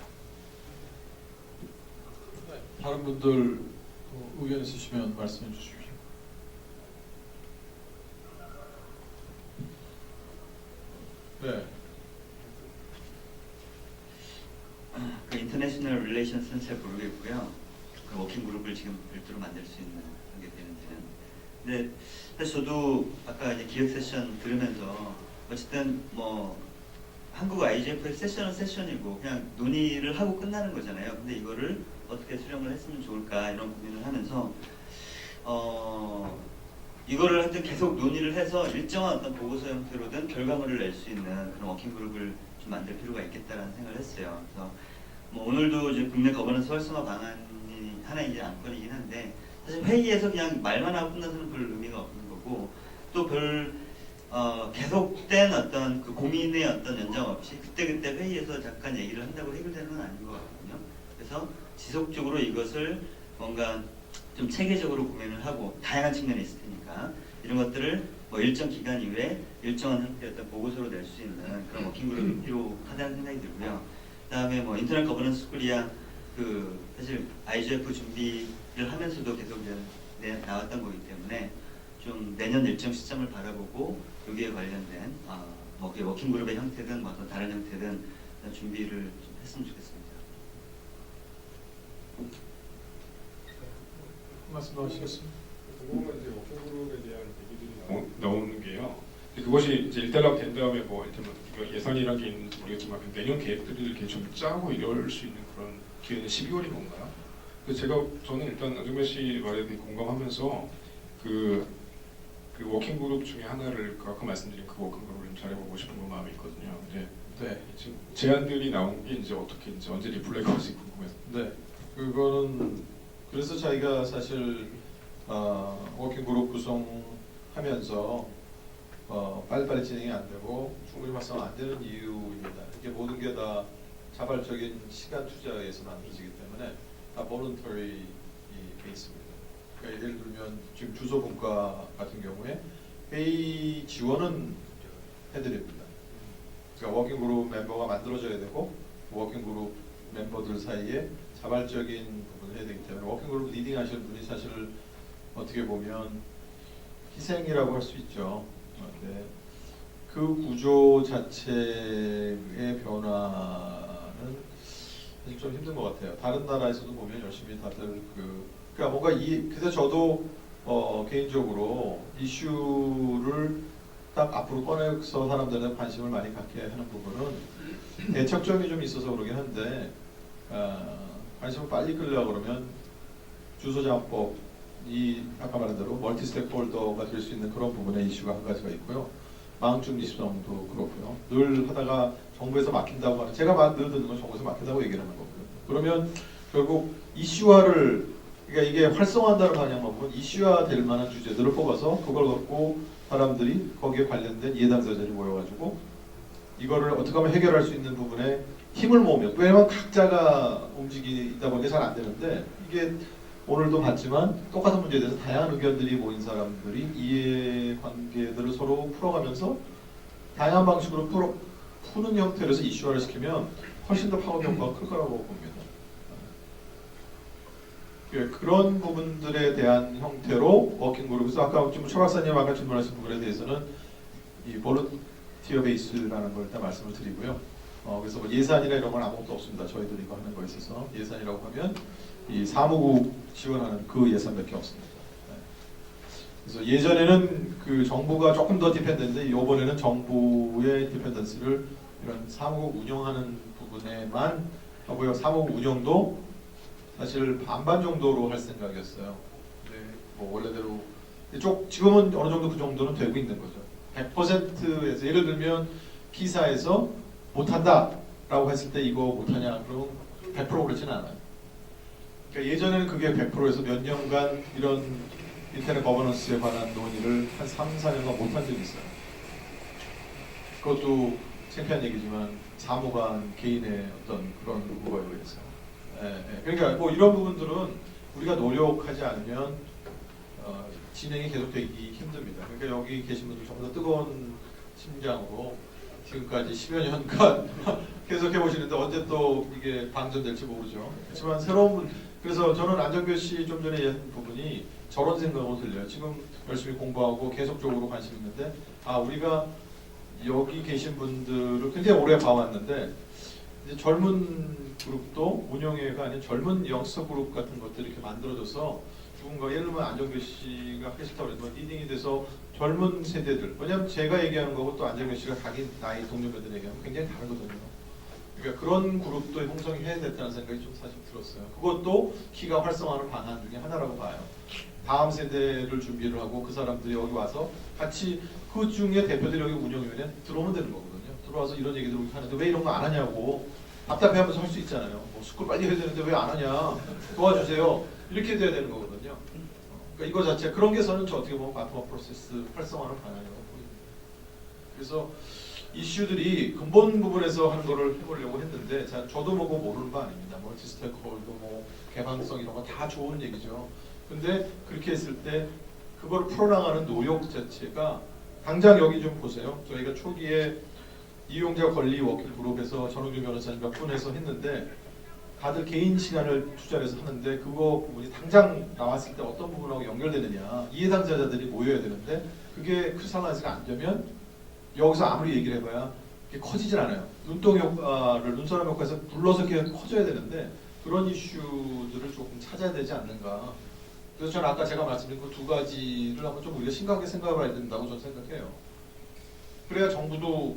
다른 분들 의견 있으시면 말씀해 주십시오. 네. 그 인터내셔널 릴레이션스는 잘 모르겠고요. 그 워킹 그룹을 지금 별도로 만들 수 있는 게 되는지는. 근데 사실 저도 아까 이제 기획 세션 들으면서 어쨌든 뭐 한국 IGF의 세션은 세션이고 그냥 논의를 하고 끝나는 거잖아요. 근데 이거를 어떻게 수렴을 했으면 좋을까 이런 고민을 하면서 이거를 하여튼 계속 논의를 해서 일정한 어떤 보고서 형태로든 결과물을 낼 수 있는 그런 워킹 그룹을 좀 만들 필요가 있겠다라는 생각을 했어요. 그래서 뭐 오늘도 이제 국내 거버넌스 활성화 방안이 하나 이제 안건이긴 한데 사실 회의에서 그냥 말만 하고 끝나서는 별 의미가 없는 거고 또 별 계속된 어떤 그 고민의 어떤 연장 없이 그때그때 회의에서 잠깐 얘기를 한다고 해결되는 건 아닌 것 같거든요. 그래서 지속적으로 이것을 뭔가 좀 체계적으로 고민을 하고 다양한 측면이 있을 테니까 이런 것들을 뭐 일정 기간 이후에 일정한 형태의 어떤 보고서로 낼 수 있는 그런 워킹 그룹이 필요하다는 생각이 들고요. 그다음에 뭐 인터넷 거버넌스 코리아 그 사실 IGF 준비를 하면서도 계속 나왔던 거기 때문에 좀 내년 일정 시점을 바라보고 여기에 관련된 뭐 그게 워킹 그룹의 형태든 뭐 어떤 다른 형태든 준비를 좀 했으면 좋겠습니다. 말씀하시겠습니다. 그거는 이제 워킹 그룹에 대한 얘기들이 나오는 게요. 그것이 이제 일단락 된 다음에 뭐 일단 예산이란 게 있는지 모르겠지만 내년 계획들을 이렇게 좀 짜고 이럴 수 있는 그런 기회는 12월인 건가요? 그래서 저는 일단 안정배 씨 말에 대해 공감하면서 그 워킹 그룹 중에 하나를 아까 말씀드린 그 워킹 그룹을 좀 잘해보고 싶은 건 마음이 있거든요. 근데 네. 지금 제안들이 나온 게 이제 어떻게 이제 언제 리플레이가 할지 궁금해서. 네. 그거는 그래서 저희가 사실 워킹 그룹 구성하면서 빨리빨리 진행이 안 되고 충분히 활성화 안 되는 이유입니다. 이게 모든 게 다 자발적인 시간 투자에서 만들어지기 때문에 다 볼런터리 베이스입니다. 그러니까 예를 들면 지금 주소분과 같은 경우에 회의 지원은 해드립니다. 그러니까 워킹 그룹 멤버가 만들어져야 되고 워킹 그룹 멤버들 사이에 자발적인 부분을 해야 되기 때문에 워킹 그룹 리딩 하시는 분이 사실 어떻게 보면 희생이라고 할 수 있죠. 네. 그 구조 자체의 변화는 사실 좀 힘든 것 같아요. 다른 나라에서도 보면 열심히 다들 그러니까 뭔가 그래서 저도 개인적으로 이슈를 딱 앞으로 꺼내서 사람들한테 관심을 많이 갖게 하는 부분은 대척점이 좀 있어서 그러긴 한데 관심을 빨리 끌려고 그러면 주소장법이 아까 말한 대로 멀티 스테이크홀더가 될 수 있는 그런 부분의 이슈가 한 가지가 있고요. 망중 지수정도 그렇고요. 늘 하다가 정부에서 막힌다고 하는 제가 늘 듣는 건 정부에서 막힌다고 얘기를 하는 거고요. 그러면 결국 이슈화를 그러니까 이게 활성화한다는 방향만은 이슈화 될 만한 주제들을 뽑아서 그걸 갖고 사람들이 거기에 관련된 이해당사자들이 모여가지고 이거를 어떻게 하면 해결할 수 있는 부분에 힘을 모으면 왜냐면 각자가 움직이다 보니까 잘 안 되는데 이게 오늘도 봤지만 똑같은 문제에 대해서 다양한 의견들이 모인 사람들이 이해관계들을 서로 풀어가면서 다양한 방식으로 푸는 형태로 해서 이슈화를 시키면 훨씬 더 파급 효과가 클 거라고 봅니다. 그런 부분들에 대한 형태로 워킹그룹에서 아까 지금 최 박사님 아까 질문하신 부분에 대해서는 이 볼런티어 베이스라는 걸 일단 말씀을 드리고요. 그래서 뭐 예산이나 이런 건 아무것도 없습니다. 저희들이 이거 하는 거에 있어서 예산이라고 하면 이 사무국 지원하는 그 예산밖에 없습니다. 그래서 예전에는 그 정부가 조금 더 디펜던데 이번에는 정부의 디펜던스를 이런 사무국 운영하는 부분에만 하고요. 사무국 운영도 사실 반반 정도로 할 생각이었어요. 네, 뭐 원래대로 지금은 어느 정도 그 정도는 되고 있는 거죠. 100%에서 예를 들면 P사에서 못한다라고 했을 때 이거 못하냐 그럼 100% 그렇지는 않아요. 그러니까 예전에는 그게 100%에서 몇 년간 이런 인터넷 거버넌스에 관한 논의를 한 3, 4년간 못한 적이 있어요. 그것도 창피한 얘기지만 사무관 개인의 어떤 그런 의무가 있어요. 그러니까 뭐 이런 부분들은 우리가 노력하지 않으면 진행이 계속되기 힘듭니다. 그러니까 여기 계신 분들 전부 다 뜨거운 심장으로 지금까지 10여 년간 계속해 보시는데 언제 또 이게 방전될지 모르죠. 그렇지만 새로운 그래서 저는 안정배 씨 좀 전에 얘기한 부분이 저런 생각으로 들려요. 지금 열심히 공부하고 계속적으로 관심 있는데 우리가 여기 계신 분들을 굉장히 오래 봐왔는데 이제 젊은 그룹도 운영회가 아닌 젊은 영서 그룹 같은 것들이 이렇게 만들어져서 누군가 예를 들면 안정교 씨가 하겠다고 해서 리딩이 돼서 젊은 세대들, 왜냐하면 제가 얘기하는 거고 또 안정교 씨가 자기 나이 동료분들 얘기하면 굉장히 다르거든요. 그러니까 그런 그룹도 형성이 해야 됐다는 생각이 좀 사실 들었어요. 그것도 키가 활성화하는 방안 중에 하나라고 봐요. 다음 세대를 준비를 하고 그 사람들이 여기 와서 같이 그 중에 대표들이 여기 운영위원회에 들어오면 되는 거거든요. 들어와서 이런 얘기들 하는데 왜 이런 거 안 하냐고 답답해하면서 할 수 있잖아요. 뭐 스쿨 빨리 해야 되는데 왜 안 하냐, 도와주세요, 이렇게 돼야 되는 거거든요. 그러니까 이거 자체 그런 게 저는 어떻게 보면 바토마 프로세스 활성화하는 방향이라고 보입니다. 그래서 이슈들이 근본 부분에서 하는 거를 해보려고 했는데 저도 뭐 모르는 거 아닙니다. 멀티 스테이크홀더, 뭐 개방성 이런 거 다 좋은 얘기죠. 근데 그렇게 했을 때 그걸 풀어나가는 노력 자체가 당장 여기 좀 보세요. 저희가 초기에 이용자 권리 워킹 그룹에서 전홍준 변호사님 몇 분 해서 했는데 다들 개인 시간을 투자해서 하는데 그거 부분이 당장 나왔을 때 어떤 부분하고 연결되느냐, 이해 당사자들이 모여야 되는데 그게 그 상황에서 안 되면 여기서 아무리 얘기를 해봐야 이게 커지질 않아요. 눈동 효과를, 눈사람 효과에서 불러서 이렇게 커져야 되는데 그런 이슈들을 조금 찾아야 되지 않는가. 그래서 저는 아까 제가 말씀드린 그 두 가지를 한번 좀 우리가 심각하게 생각을 해야 된다고 저는 생각해요. 그래야 정부도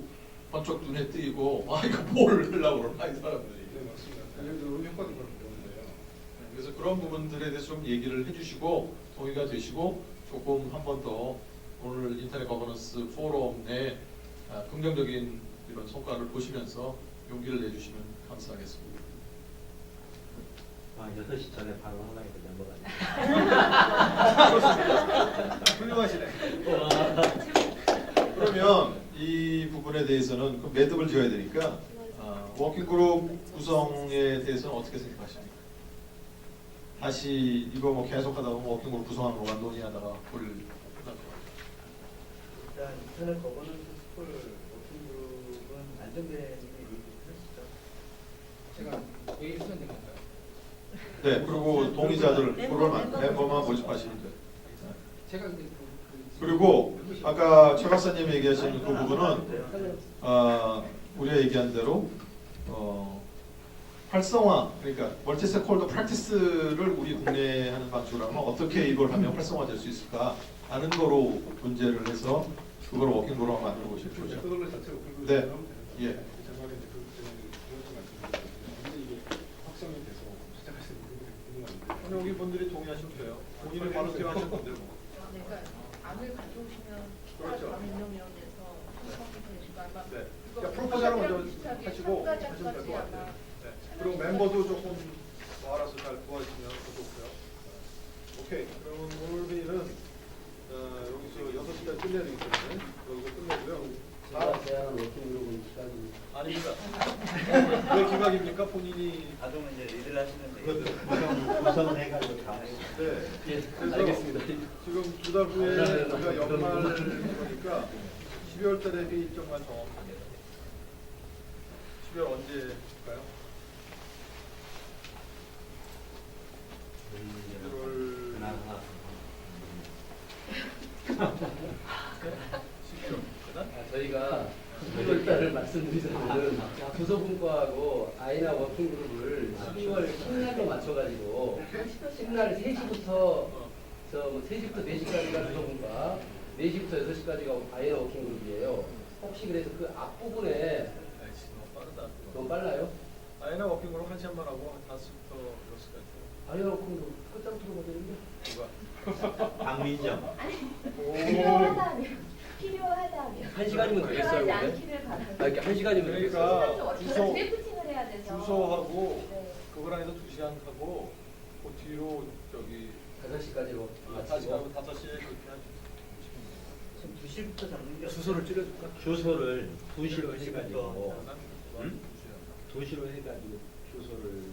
번쩍 눈에 띄고 아 이거 뭘 하려고 그러나 이 사람들이. 네, 맞습니다. 예를 들어 효과도 그런데요. 그래서 그런 부분들에 대해서 좀 얘기를 해주시고 동의가 되시고 조금 한 번 더 오늘 인터넷 거버넌스 포럼 내 긍정적인 이런 성과를 보시면서 용기를 내주시면 감사하겠습니다. 6시 전에 발언하려고 했던 멤버가 훌륭하시네. 그러면 이 부분에 대해서는 그 매듭을 지어야 되니까 워킹그룹 구성에 대해서는 어떻게 생각하십니까? 다시 이거 뭐 계속하다 보면 워킹그룹 구성하는 거만 논의하다가 버릴 일단 인터넷 거버넌스 스쿨 워킹그룹은 안정되는 얘기를 하시죠. 제가 왜 수행된 건가요? 네, 그리고 동의자들 멤버만 모집하시면 돼요. 제가 근데 그리고 아까 최 박사님 얘기하시는 그 부분은 우리가 얘기한 대로 활성화, 그러니까 멀티 스테이크홀더 프랙티스를 우리 국내에 하는 방식으로 하면 어떻게 이걸 하면 활성화될 수 있을까 하는 거로 문제를 해서 그걸 워킹그룹으로 만들어 보실 거죠. 메소드를 자체로 네. 예. 예. 제가 이제 그것도 말씀드렸는데 근데 이게 확정이 돼서 시작할 수 있는 부분이 궁금한데. 아니, 여기 분들이 동의하시면 돼요. 본인이 바로 하시는 분들 뭐. 그러니까 안을 가져오시면 그렇죠. 민영위원회에서 되실까 아마 네. 그러니까 프로포즈를 먼저 하시고 하시면 될 것 같아요. 네. 그리고 멤버도 조금 뭐 알아서 잘 도와주시면 더 좋고요. 오케이. 그럼 오늘 회의는 여기서 6시까지 끝내야 되기 때문에 여기서 끝내고요. 제안한 워킹그룹은 시간이 아닙니다. 왜 기각입니까? 본인이 나중에 이제 리드를 하시는데 그거든. 구성을 해가지고 다 네. 예, 그래서 알겠습니다. 지금 2달 후에 우리가 연말이니까 12월 달에 회의 일정만 정합니다. 12월 언제 할까요? 11월 그나마 저희가 12월 달을 말씀드리자면은 부서분과하고 아이나 워킹그룹을 12월 신날로 맞춰가지고 신날 3시부터 뭐 3시부터 4시까지가 부서분과 4시부터 6시까지가 아이나 워킹그룹이에요. 혹시 그래서 그 앞부분에 너무 빠르다. 너무 빨라요? 아이나 워킹그룹 1시간만 하고 5시부터 6시까지. 아이나 워킹그룹 끝장 들어가되는데 누가? 박민정. 필요하다면 1시간이면 되겠어요, 필요하지 근데? 않기를 바랍니다. 아, 이렇게 1시간이면 되겠어요. 그러니까 주소 드래프팅을 해야 돼서 주소하고 네. 그걸 안에서 2시간 하고 그 뒤로 저기 5시까지로 5시간 5시에 그렇게 하죠. 지금 2시부터 잡는 게 주소를 줄여줄까? 주소를 2시로 네. 해가지고 응? 2시로 해가지고 주소를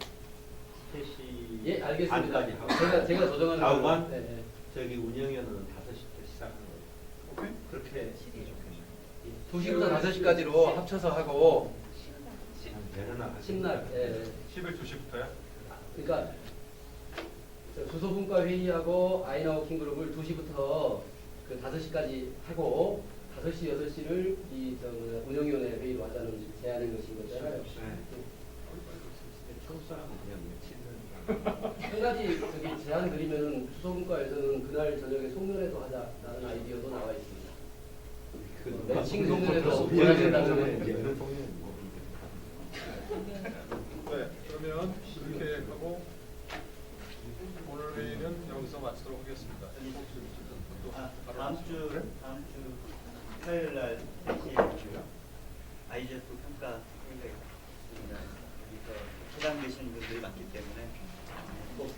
3시 예, 알겠습니다. 반까지 하고 제가 조정하는 하고 걸로. 네, 네. 저기 운영위원은 5시부터 시작하는 거예요. 오케이. 그렇게 좋겠네요. 2시부터 5시까지로 합쳐서 하고 내려나 10날. 예. 10일 2시부터요? 그러니까 주소분과 회의하고 아이나 워킹그룹을 2시부터 그 5시까지 하고 5시, 6시를 운영위원회 회의로 하자는 제안인 것인 거잖아요. 한 가지 저기 제안 드리면은 주소분과에서는 그날 저녁에 송년회도 하자라는 아이디어도 나와 있습니다. 매칭 송년회도 해야 된다는 네, 그러면 이렇게 하고 오늘 회의는 여기서 마치도록 하겠습니다. 다음 주 화요일 날 3시에 아이제프 평가 회의가 있습니다. 여기서 해당되시는 분들이 많기 때문에 꼭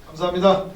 감사합니다.